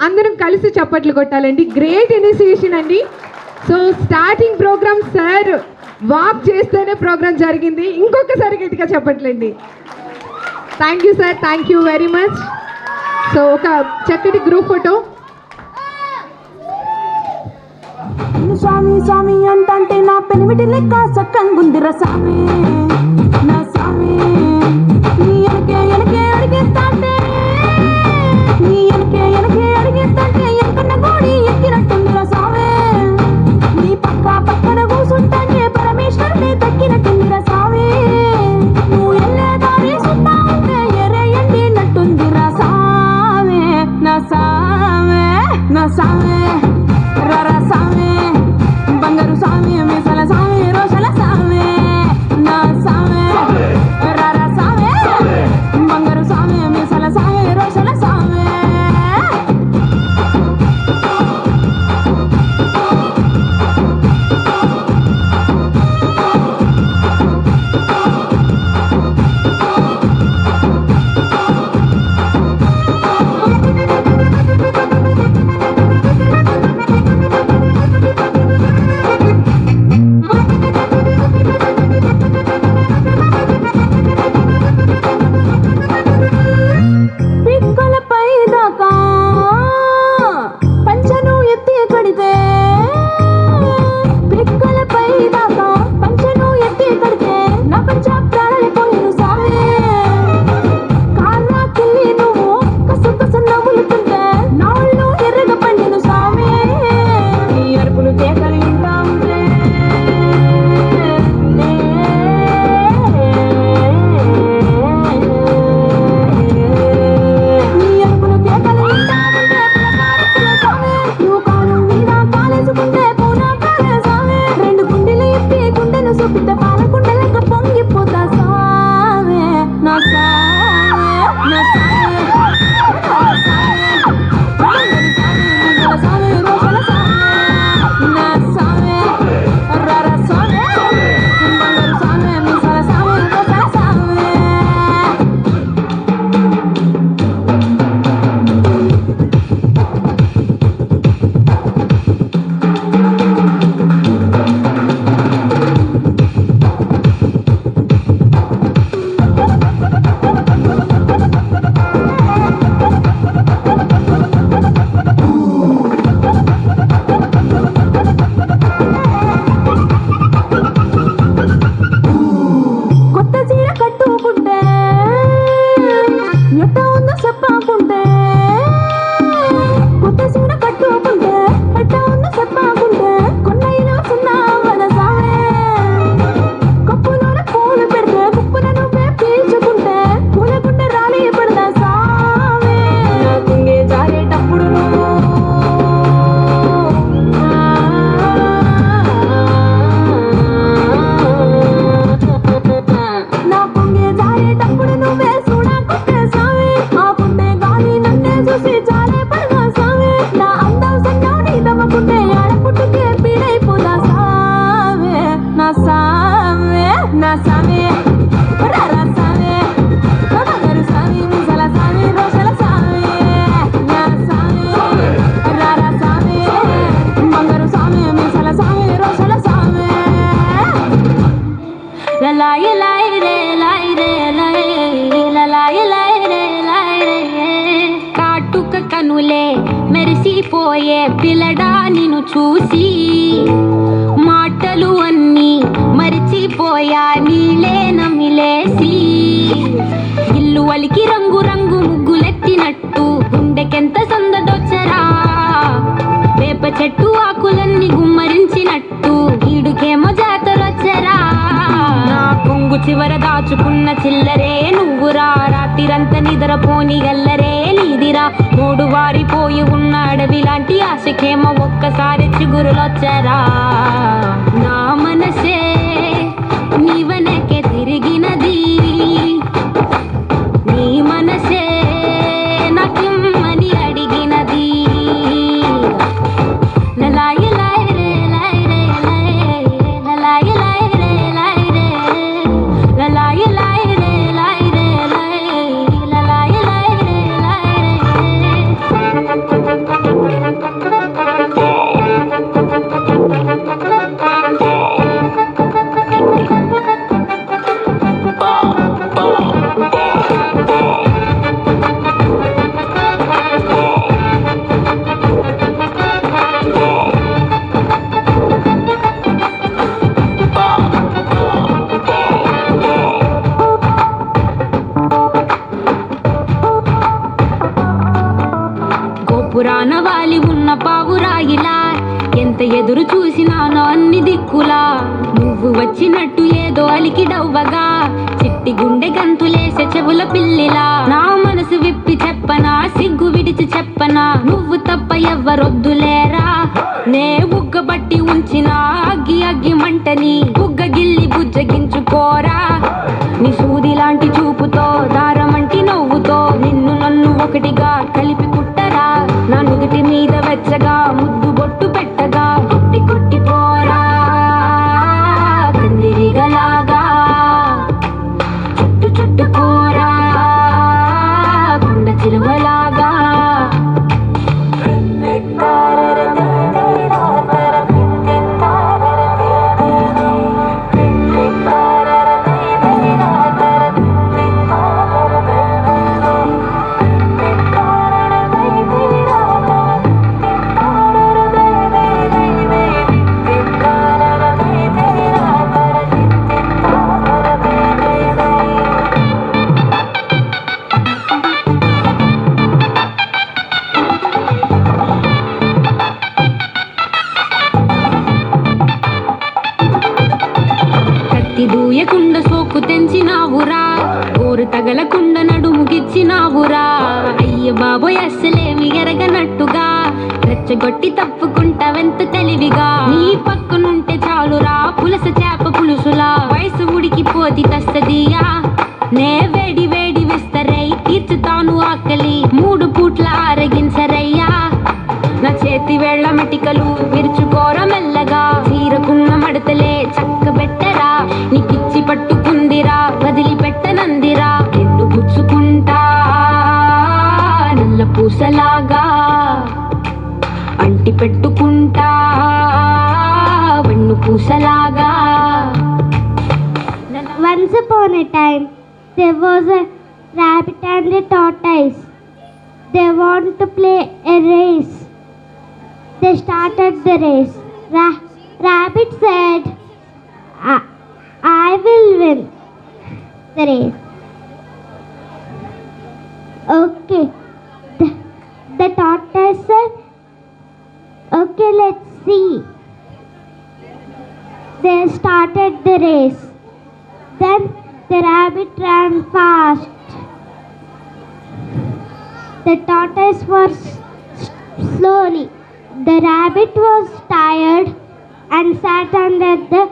అందరం కలిసి చప్పట్లు కొట్టాలండి. గ్రేట్ ఇనిషియేషన్ అండి. So starting program sir walk చేస్తేనే ప్రోగ్రామ్ జరిగింది. ఇంకొకసారి గట్టిగా చెప్పట్లండి. Thank you sir, thank you very much. So ఒక చక్కటి గ్రూప్ ఫోటో.
స్వామి స్వామి అంటే నా పెనిమిటి లెక్క సక్కంగుందిర స్వామి, నా స్వామి నీ ఎనకే అడిగేస్తాంటే, నీ ఎనకే అడిగేస్తాంటే ఎక్కన్న గోడి ఎక్కినట్టుందిర స్వామి, నీ పక్కన కూసుంటే పరమేశ్వరుని దక్కినట్టుందిర స్వామి, నువ్వు ఎల్లే దారి సుత్తా ఉంటే ఎరే ఎండినట్టుందిర స్వామి, నా స్వామి నా స్వామి రర స్వామి, బంగారు స్వామి, మీసల స్వామి, రోషల స్వామి, నా స్వామి లలాయి లాయి రే లాయి రే లాయి లలాయి లాయి రే లాయి రే కాటుక కనులే మెరిసిపోయే పిల్లడా నిన్ను చూసి మాటలు అన్నీ మరిచిపోయా నీలే నమిలేసి ఇల్లు వలికి రంగు రంగు ముగ్గులెట్టినట్టు గుండెకెంత సందడొచ్చరా వేప చెట్టు ఆకులన్నీ గుమ్మరించినట్టు ఈడుకేమో జాతరొచ్చరా నా కొంగు చివర దాచుకున్న చిల్లరే నువ్వురా రాత్రిరంతా నిద్రపోని గల్లరే నీదిరా మూడు వారిపోయి ఉన్న అడవి లాంటి ఆశకేమో ఒక్కసారి చిగురులొచ్చరా నా మనసే నీ వెనకే తిరిగినది నీ మనసే నాకిమ్మని అడిగినది లలాయి లాయి రే లాయి రే లాయి లలాయి లాయి రే లాయి రే లలాయి లాయి రే లాయి రే లాయి లలాయి లాయి రే లాయి గోపురాన వాలి ఉన్న పావురాయిలా ఎంత ఎదురు చూసినానో అన్ని దిక్కులా నువ్వు వచ్చినట్టు ఏదో అలికి డవ్వగా చిట్టి గుండె గంతులేసే చెవుల పిల్లిలా నా మనసు విప్పి చెప్పనా సిగ్గు విడిచి చెప్పనా నువ్వు తప్ప ఎవ్వరొద్దులేరా నే బుగ్గబట్టి ఉంచిన అగ్గి అగ్గి మంటని బుగ్గ గిల్లి బుజ్జగించుకోరా నీ సూది లాంటి చూపుతో దారమంటి నవ్వుతో నిన్ను నన్ను ఒకటిగా కలిపి కుట్టరా నా నుదుటి మీద వెచ్చగా ముద్దు బొట్టు పెట్టగా కొట్టి కొట్టి పోరా కందిరిగలాగా చుట్టు చుట్టుకోరా కొండ చిరువలాగా దూయకుండ సోకు తెంచినావురా గోరు తగలకుండ నడుముగిచ్చినావురా అయ్య బాబోయ్ అస్సలేమి ఎరగనట్టుగా రెచ్చగొట్టి తప్పుకుంటావెంత తెలివిగా నీ పక్కనుంటే చాలురా పులస చేప పులుసులా వయసు ఉడికిపోతి తస్తదియా నే వేడి వేడి విస్తరై తీర్చుతాను ఆకలి 3 పూట్ల ఆరగించరయ్యా నా చేతి వేళ్ల మెటికలు విరుచుకోర మెల్లగా చీరకున్న మడతలే చక్కబెట్టరా నీకిచ్చి పట్టుకుందిరా వదిలిపెట్టనందిరా నిన్ను గుచ్చుకుంటా నల్ల పూసలాగా అంటి పెట్టుకుంటా వెన్ను పూసలాగా.
Once upon a time, there was a rabbit and a tortoise. They wanted to play a race. They started the race. Rabbit said, I will win the race. Okay. The tortoise said, okay, let's see. They started the race. Then the rabbit ran fast. The tortoise was slowly. The rabbit was tired and sat under the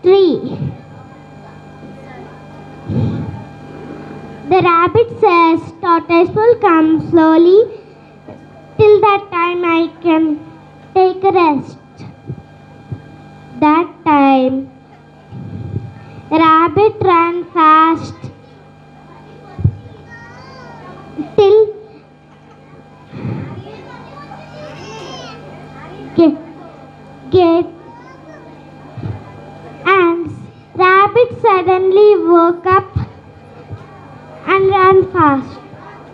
tree. The rabbit says, tortoise will come slowly. Till that time I can take a rest. That time, rabbit ran fast till get and rabbit suddenly woke up and ran fast.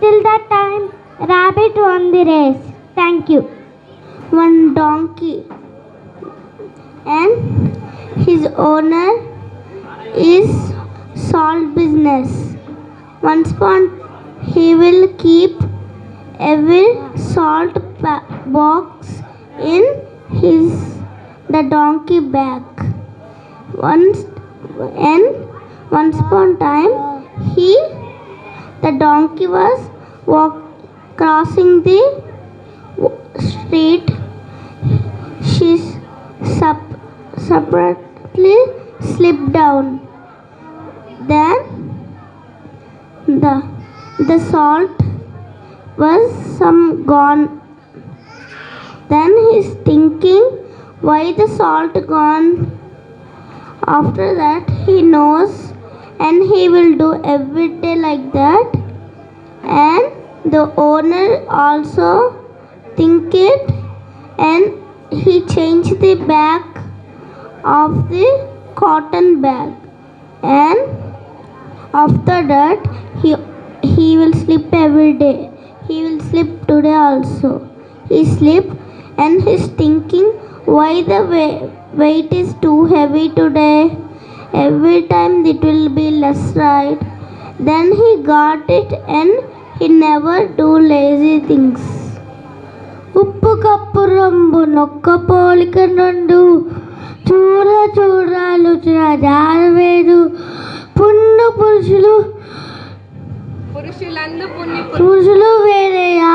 Till that time, Rabbit won the race. Thank you. One donkey and his owner is salt business. Once upon he will keep every salt box in the donkey bag. Once upon time the donkey was crossing the street. She separately slipped down. Then the salt was some gone. Then he's thinking why the salt gone. After that he knows, and he will do every day like that. And the owner also think it, and he changed the bag of the cotton bag. And after that he will sleep every day. He will sleep today also. He sleep and he's thinking why the weight is too heavy today. Every time it will be less, right? Then he got it and he never do lazy things. ఉప్పు cup రంబు నొక్క పోలిక నుండు చూడ చూడాలు జారవేడు పుణ్య పురుషులు వేరేయా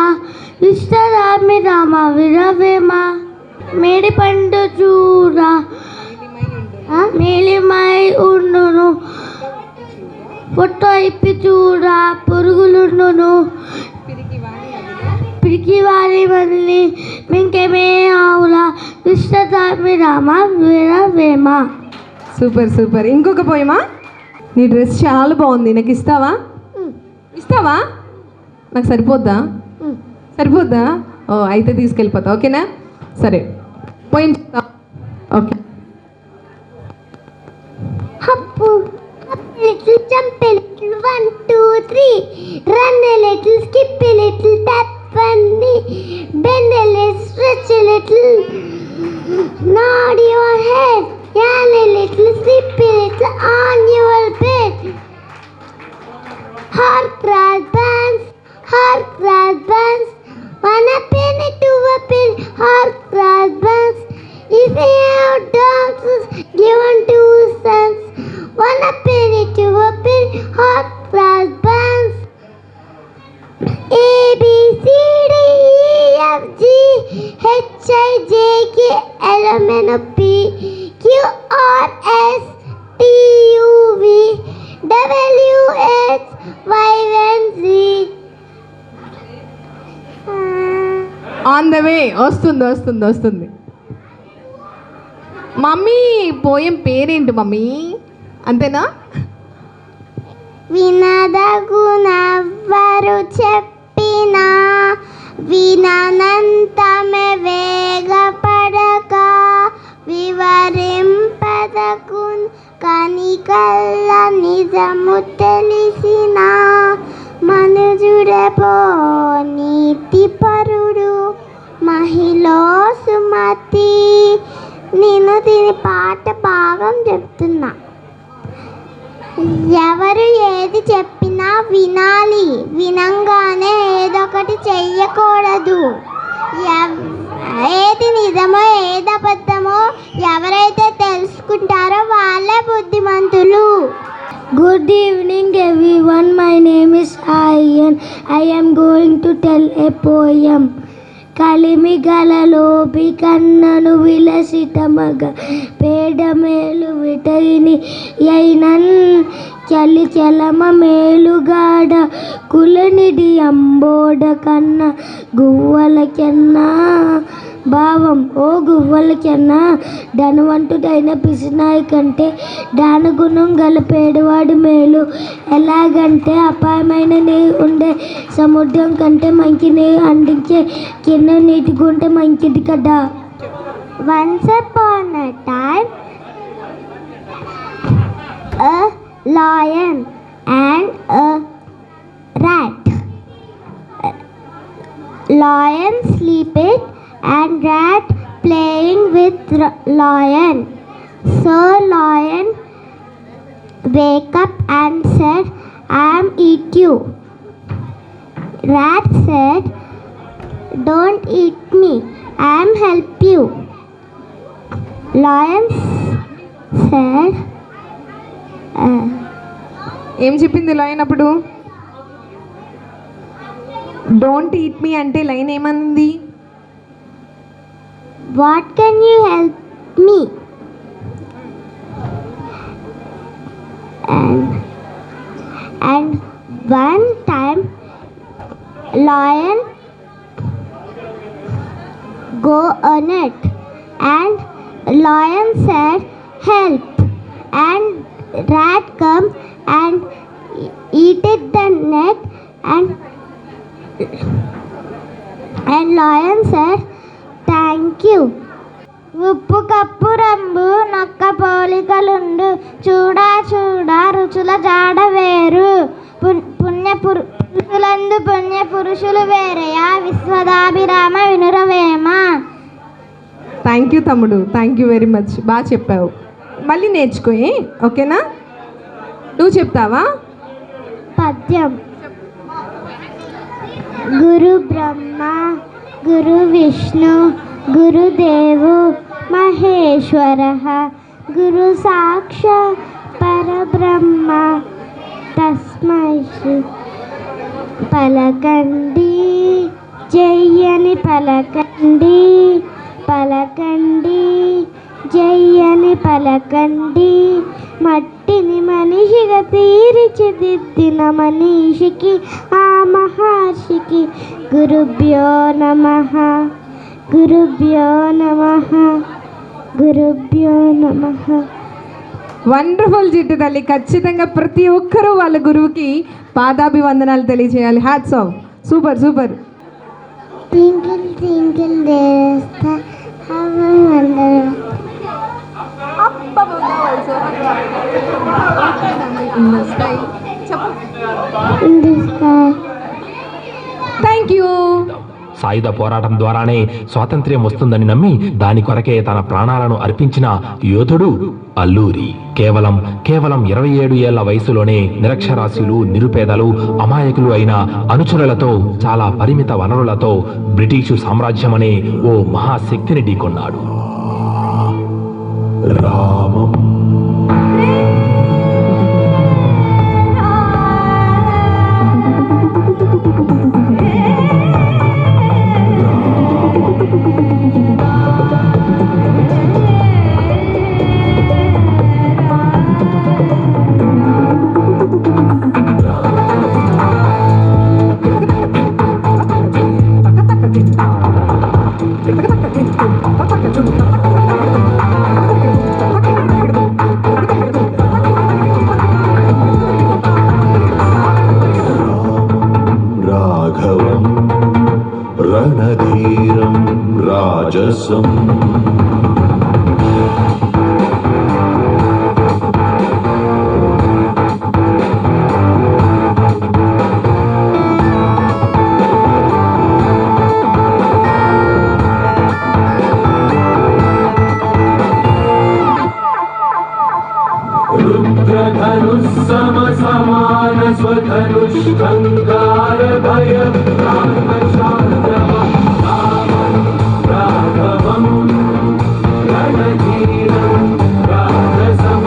ఇష్టరామి రామ విరవేమ మేడి పండు చూడ మేలిమై ఉండును పొట్ట ఇప్పి చూడ పురుగులుండును పిరికి వారి మళ్ళీ మింకేమే ఆవులా ఇష్టరామి రామ విరవేమ.
Super super. ఇంకొక పోయమా? నీ డ్రెస్ చాలా బాగుంది, నాకు ఇస్తావా? ఇస్తావా? నాకు సరిపోద్దా? సరిపోద్దా? ఓ అయితే తీసుకెళ్ళిపోతా, ఓకేనా? సరే పోయి okay.
Hoppu, hop a little, jump a little, 1, 2, 3. Run a little, skip a little, tap one knee. Bend a little, stretch a little, nod your head. Yawn a little, sleep a little on your bed. Horse bands, one a penny, 2 a penny, horse bands. If you have dogs, give 1 2 cents. 1 a penny, 2 a penny, horse bands. A B C D E F G H I J K L M N O P Q R S T U V W X Y and Z.
On the వే. వస్తుంది. Mummy poem పేరేంటి mummy? అంతేనా?
వినదగునెవ్వరు చెప్పినా విననంతమే వేగపడక వివరింపదకు కనికల్ల నిజము తెలిసిన మనుజుడపో నీతిపరుడు మహిళ సుమతి. నేను దీని పాట భాగం చెప్తున్నా. ఎవరు ఏది చెప్పినా వినాలి, వినంగానే ఏదొకటి చెయ్యకూడదు. ఏది నిజమో ఏది అబద్ధమో ఎవరైతే తెలుసుకుంటారో వాళ్ళే బుద్ధిమంతులు. Good evening everyone, my name is Ayan. I am going to tell a poem. కలిమిగలలోపి కన్నను విలసితమగ పేడమేలు విటయిని అయినన్ చలి చలమ మేలుగాడ కులనిడి అంబోడ కన్న గువ్వలకెన్నా భావం ఓ గువ్వలకెన్నా ధనవంతుడైన పిసినాయి కంటే దానగుణం గల పేదవాడి మేలు. ఎలాగంటే అపాయమైన నీరు ఉండే సముద్రం కంటే మంచి నీరు అందించే కింద నీటి గుంటే మంచిది కదా. Once upon a time, a lion and a rat. Lion sleeping and rat playing with lion. So lion wake up and said, I am eat you. Rat said, don't eat me, I am help you. Lion said,
ఏం చెప్పింది line అప్పుడు? Don't eat మీ అంటే line ఏమంది?
what can you help me? And one time lion go on it and lion said help, and rat come and eat it the net, and lion said thank you. ఉప్పు cup రంబు నొక్క పోలికలుండు, చూడా చూడా రుచుల జాడ వేరు, పురుషులందు పుణ్య పురుషులు వేరయా, విశ్వదాభిరామ వినురవేమ.
థ్యాంక్ యూ తమ్ముడు, థ్యాంక్ యూ వెరీ మచ్, బాగా చెప్పావు. మళ్ళీ నేర్చుకో, ఓకేనా? నువ్వు చెప్తావా?
పద్యం. గురు బ్రహ్మ గురు విష్ణు గురుదేవో మహేశ్వరః, గురు సాక్షాత్ పరబ్రహ్మ తస్మై శ్రీ. పలకండి జయ్యని పలకండి, పలకండి జయ్యని పలకండి, మట్టిని మనిషిగా తీర్చిదిద్దిన మనీషికి ఆ మహర్షికి గురుభ్యో నమః, గురుభ్యో నమః, గురుభ్యో నమః.
వండర్ఫుల్ జిట్టు తల్లి. ఖచ్చితంగా ప్రతి ఒక్కరూ వాళ్ళ గురువుకి పాదాభివందనాలు తెలియజేయాలి. Hats off. Super super.
Twinkle twinkle there is the heaven wonder.
In the sky.
In the sky.
Thank you.
సాయుధ పోరాటం ద్వారానే స్వాతంత్ర్యం వస్తుందని నమ్మి దాని కొరకే తన ప్రాణాలను అర్పించిన యోధుడు అల్లూరి. కేవలం 27 ఏళ్ల వయసులోనే నిరక్షరాస్యులు, నిరుపేదలు, అమాయకులు అయిన అనుచరులతో, చాలా పరిమిత వనరులతో బ్రిటిషు సామ్రాజ్యమనే ఓ మహాశక్తిని ఢీకొన్నాడు. రామం రాఘవం రణధీరం రాజసం రుద్రధనుస్సమ సమాన స్వధనుష్కంకార భయ రామశాంతవం రాఘవం రణధీరం రాజసం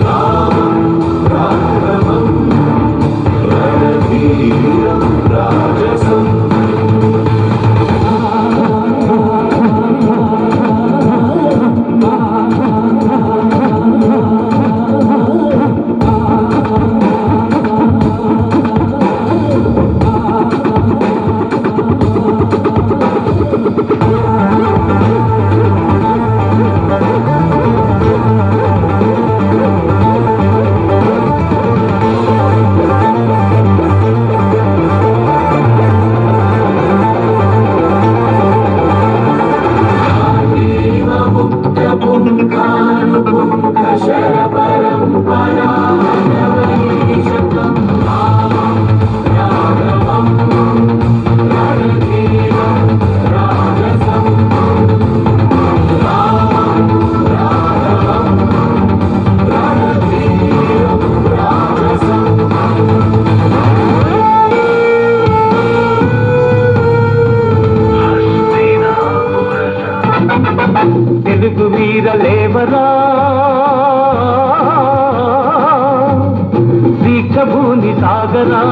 రామం రాఘవం రణధీరం రాజసం.
సాగరా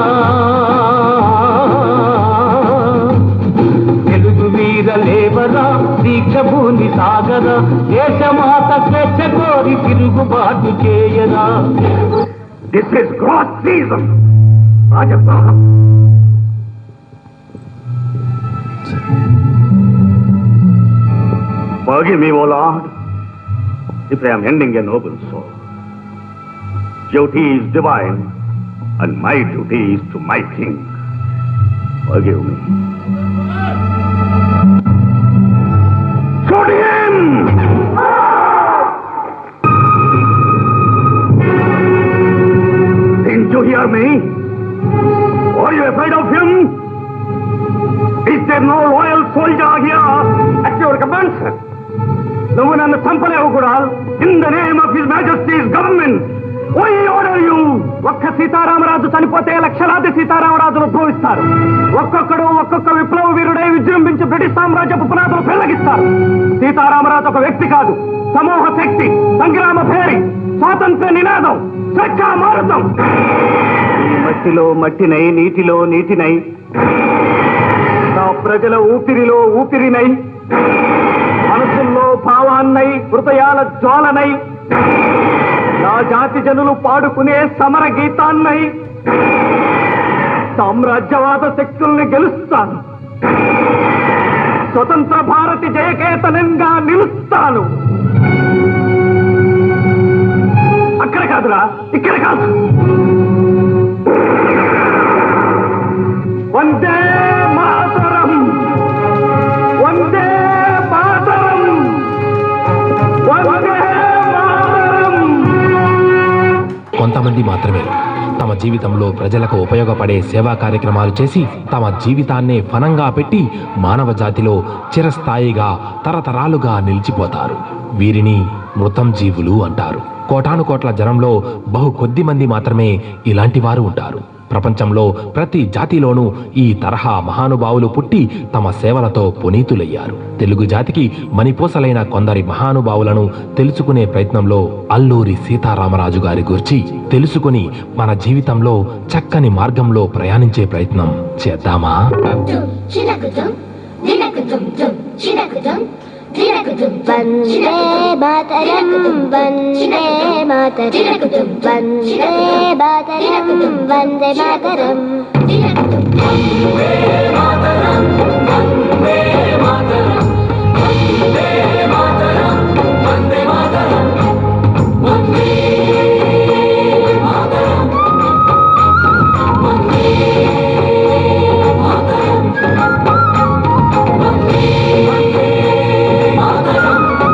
తెలుగు వీర లేవరా దీక్ష భూమి సాగరా దేశమాత స్వేచ్ఛ కోరి తిరుగుబాటు చేయరా.
దిస్ ఇస్ గ్రాస్ సీజన్ రాజద్రోహం. Forgive me, O Lord, if I am ending a noble soul. Duty is divine, and my duty is to my king. Forgive me. Shoot him! Didn't you hear me? Are you afraid of him? Is there no loyal soldier here at your command? నువ్వు నన్ను చంపలేవు కూడా. In the name of his majesty's government I order you. ఒక్క సీతారామరాజు చనిపోతే లక్షలాది సీతారామరాజులు ఉద్భవిస్తారు. ఒక్కొక్కడు ఒక్కొక్క విప్లవ వీరుడై విజృంభించి బ్రిటిష్ సామ్రాజ్యపు పునాదులు పెళ్లగిస్తారు. సీతారామరాజు ఒక వ్యక్తి కాదు, సమూహ శక్తి, సంగ్రామ భేరి, స్వాతంత్ర నినాదం, స్వేచ్ఛా మారుతం. ఈ మట్టిలో మట్టినై, నీటిలో నీటినై, నా ప్రజల ఊపిరిలో ఊపిరినై, మనసుల్లో భావాన్నై, హృదయాల జ్వాలనై, నా జాతి జనులు పాడుకునే సమర గీతాన్నై సామ్రాజ్యవాద శక్తుల్ని గెలుస్తాను. స్వతంత్ర భారతి జయకేతనంగా నిలుస్తాను. అక్కడ కాదురా, ఇక్కడ కాదు. వందే మాతరం, వందే మాతరం, వందే మాతరం.
కొంతమంది మాత్రమే తమ జీవితంలో ప్రజలకు ఉపయోగపడే సేవా కార్యక్రమాలు చేసి తమ జీవితాన్నే ఫనంగా పెట్టి మానవ జాతిలో చిరస్థాయిగా తరతరాలుగా నిలిచిపోతారు. వీరిని మృతం జీవులు అంటారు. కోటాను కోట్ల జనంలో బహు కొద్ది మంది మాత్రమే ఇలాంటి వారు ఉంటారు. ప్రపంచంలో ప్రతి జాతిలోనూ ఈ తరహా మహానుభావులు పుట్టి తమ సేవలతో పునీతులయ్యారు. తెలుగు జాతికి మణిపూసలైన కొందరి మహానుభావులను తెలుసుకునే ప్రయత్నంలో అల్లూరి సీతారామరాజు గారి గురించి తెలుసుకుని మన జీవితంలో చక్కని మార్గంలో ప్రయాణించే ప్రయత్నం చేద్దామా?
వందే మాతరం, వందే మాతరం, వందే మాతరం, వందే మాతరం, వందే మాతరం, వందే మాతరం, వందే మాతరం, వందే మాతరం, వందే మాతరం, వందే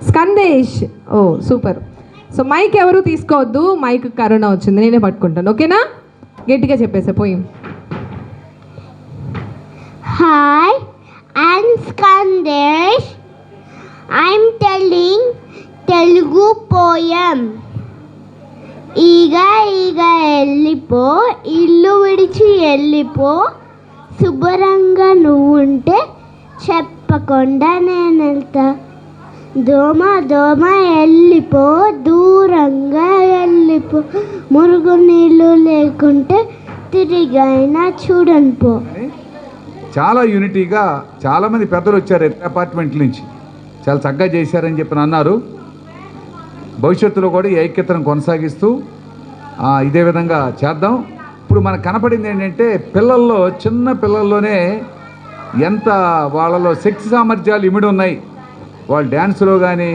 స్కందేష్, ఓ సూపర్. సో మైక్ ఎవరు తీసుకోవద్దు, మైక్ కరోనా వచ్చింది, నేనే పట్టుకుంటాను. ఓకేనా? గట్టిగా చెప్పేసా పోయి.
Hi, I'm Skandesh. I'm telling Telugu poem. ఈగ ఈగ వెళ్ళిపో, ఇల్లు విడిచి వెళ్ళిపో, శుభ్రంగా నువ్వుంటే చెప్పకుండా నేను వెళ్తా. దోమ దోమ వెళ్ళిపో, దూరంగా వెళ్ళిపో, మురుగు నీళ్ళు లేకుంటే తిరిగైనా చూడని పో.
చాలా యూనిటీగా చాలామంది పెద్దలు వచ్చారు ఇతర అపార్ట్మెంట్ల నుంచి, చాలా చక్కగా చేశారని చెప్పి అన్నారు. భవిష్యత్తులో కూడా ఈ ఐక్యతను కొనసాగిస్తూ ఇదే విధంగా చేద్దాం. ఇప్పుడు మనకు కనపడింది ఏంటంటే పిల్లల్లో, చిన్న పిల్లల్లోనే ఎంత వాళ్ళలో శక్తి సామర్థ్యాలు ఇమిడి ఉన్నాయి. వాళ్ళు డ్యాన్స్లో కానీ,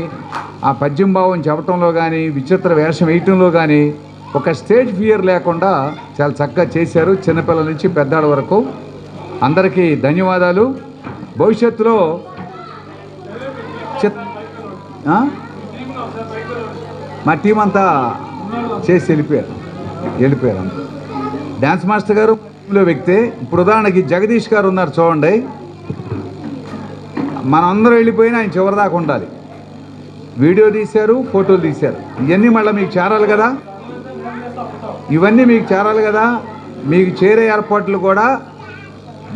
ఆ పద్యం భావం చెప్పటంలో కానీ, విచిత్ర వేషం వేయటంలో కానీ ఒక స్టేజ్ ఫియర్ లేకుండా చాలా చక్కగా చేశారు. చిన్నపిల్లల నుంచి పెద్దాళ్ళ వరకు అందరికీ ధన్యవాదాలు. భవిష్యత్తులో మా టీం అంతా చేసి వెళ్ళిపోయారు అంతా. డ్యాన్స్ మాస్టర్ గారు టీంలో వ్యక్తే. ఇప్పుడు ఉదాహరణకి జగదీష్ గారు ఉన్నారు చూడండి, మనందరూ వెళ్ళిపోయినా ఆయన చివరిదాకా ఉండాలి. వీడియో తీశారు, ఫోటోలు తీశారు, ఇవన్నీ మళ్ళీ మీకు చేరాలి కదా, ఇవన్నీ మీకు చేరాలి కదా. మీకు చేరే ఏర్పాట్లు కూడా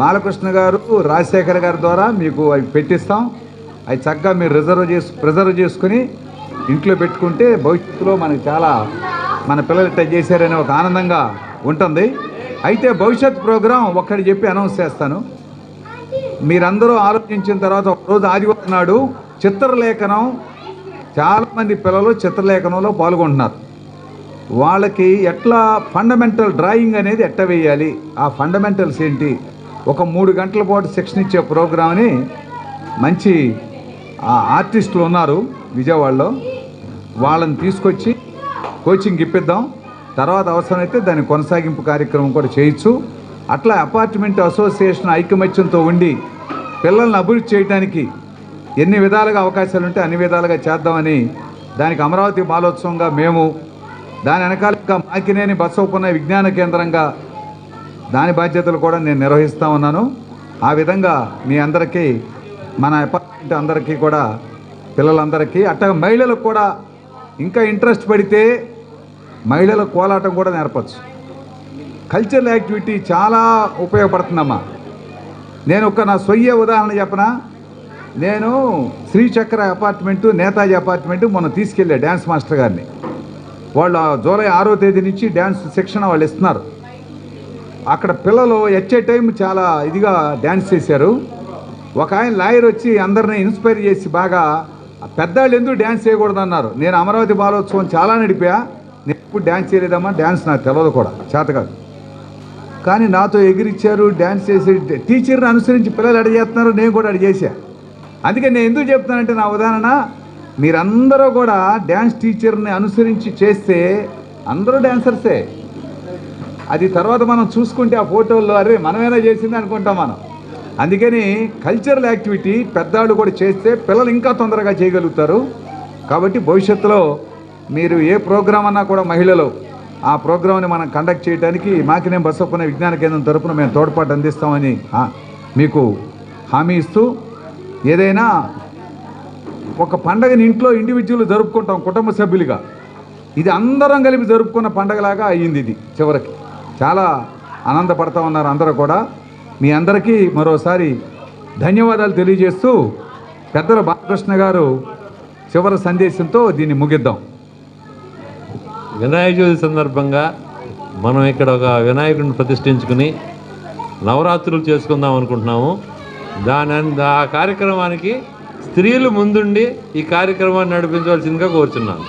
బాలకృష్ణ గారు, రాజశేఖర్ గారి ద్వారా మీకు అవి పెట్టిస్తాం. అవి చక్కగా మీరు ప్రిజర్వ్ చేసుకుని ఇంట్లో పెట్టుకుంటే భవిష్యత్తులో మనకు చాలా మన పిల్లలు ఇట్లా చేశారనే ఒక ఆనందంగా ఉంటుంది. అయితే భవిష్యత్ ప్రోగ్రాం ఒక్కటి చెప్పి అనౌన్స్ చేస్తాను. మీరందరూ ఆలోచించిన తర్వాత ఒకరోజు ఆదివారం నాడు చిత్రలేఖనం, చాలామంది పిల్లలు చిత్రలేఖనంలో పాల్గొంటున్నారు. వాళ్ళకి ఎట్లా ఫండమెంటల్ డ్రాయింగ్ అనేది ఎట్లా వేయాలి, ఆ ఫండమెంటల్స్ ఏంటి, ఒక 3 గంటల పాటు శిక్షణ ఇచ్చే ప్రోగ్రామ్ని మంచి ఆర్టిస్టులు ఉన్నారు విజయవాడలో, వాళ్ళని తీసుకొచ్చి కోచింగ్ ఇప్పిద్దాం. తర్వాత అవసరమైతే దాని కొనసాగింపు కార్యక్రమం కూడా చేయొచ్చు. అట్లా అపార్ట్మెంట్ అసోసియేషన్ ఐకమత్యంతో ఉండి పిల్లల్ని అభివృద్ధి చేయడానికి ఎన్ని విధాలుగా అవకాశాలు ఉంటే అన్ని విధాలుగా చేద్దామని, దానికి అమరావతి బాలోత్సవంగా మేము, దాని వెనకాల ఇంకా మాకినేని బసవపున్న విజ్ఞాన కేంద్రంగా దాని బాధ్యతలు కూడా నేను నిర్వహిస్తూ ఉన్నాను. ఆ విధంగా మీ అందరికీ, మన అపార్ట్మెంట్ అందరికీ కూడా, పిల్లలందరికీ, అట్లా మహిళలకు కూడా ఇంకా ఇంట్రెస్ట్ పడితే మహిళల కోలాటం కూడా నేర్పచ్చు. కల్చరల్ యాక్టివిటీ చాలా ఉపయోగపడుతుందమ్మా. నేను నా స్వీయ ఉదాహరణ చెప్పనా. నేను శ్రీచక్ర అపార్ట్మెంటు, నేతాజీ అపార్ట్మెంటు మొన్న తీసుకెళ్ళా డ్యాన్స్ మాస్టర్ గారిని. వాళ్ళు జూలై 6వ తేదీ నుంచి డ్యాన్స్ శిక్షణ వాళ్ళు ఇస్తున్నారు. అక్కడ పిల్లలు ఎట్ ఏ టైం చాలా ఇదిగా డ్యాన్స్ చేశారు. ఒక ఆయన లాయర్ వచ్చి అందరిని ఇన్స్పైర్ చేసి బాగా, పెద్దవాళ్ళు ఎందుకు డ్యాన్స్ చేయకూడదు అన్నారు. నేను అమరావతి బాలోత్సవం చాలా నడిపా, నేను ఎప్పుడు డ్యాన్స్ చేయలేదమ్మా, డ్యాన్స్ నాకు తెలియదు కూడా, చేత కాదు. కానీ నాతో ఎగిరిచ్చారు, డ్యాన్స్ చేసి టీచర్ని అనుసరించి పిల్లలు అడిగేస్తున్నారు, నేను కూడా అడిగేసా. అందుకే నేను ఎందుకు చెప్తానంటే, నా ఉదాహరణ మీరందరూ కూడా డ్యాన్స్ టీచర్ని అనుసరించి చేస్తే అందరూ డ్యాన్సర్సే. అది తర్వాత మనం చూసుకుంటే ఆ ఫోటోల్లో అరే మనమేనా చేసింది అనుకుంటాం మనం. అందుకని కల్చరల్ యాక్టివిటీ పెద్దవాళ్ళు కూడా చేస్తే పిల్లలు ఇంకా తొందరగా చేయగలుగుతారు. కాబట్టి భవిష్యత్తులో మీరు ఏ ప్రోగ్రాం అన్నా కూడా మహిళలు ఆ ప్రోగ్రామ్ని మనం కండక్ట్ చేయడానికి మాకినేని బసవపున్న విజ్ఞాన కేంద్రం తరపున మేము తోడ్పాటు అందిస్తామని మీకు హామీ ఇస్తూ, ఏదైనా ఒక పండగని ఇంట్లో ఇండివిజువల్ జరుపుకుంటాం కుటుంబ సభ్యులుగా, ఇది అందరం కలిపి జరుపుకున్న పండగలాగా అయ్యింది. ఇది చివరికి చాలా ఆనందపడతా ఉన్నారు అందరూ కూడా. మీ అందరికీ మరోసారి ధన్యవాదాలు తెలియజేస్తూ పెద్దల బాలకృష్ణ గారు చివరి సందేశంతో దీన్ని ముగిద్దాం.
వినాయక చవితి సందర్భంగా మనం ఇక్కడ ఒక వినాయకుడిని ప్రతిష్ఠించుకుని నవరాత్రులు చేసుకుందాం అనుకుంటున్నాము. ఆ కార్యక్రమానికి స్త్రీలు ముందుండి ఈ కార్యక్రమాన్ని నడిపించవలసిందిగా కోరుచున్నాను.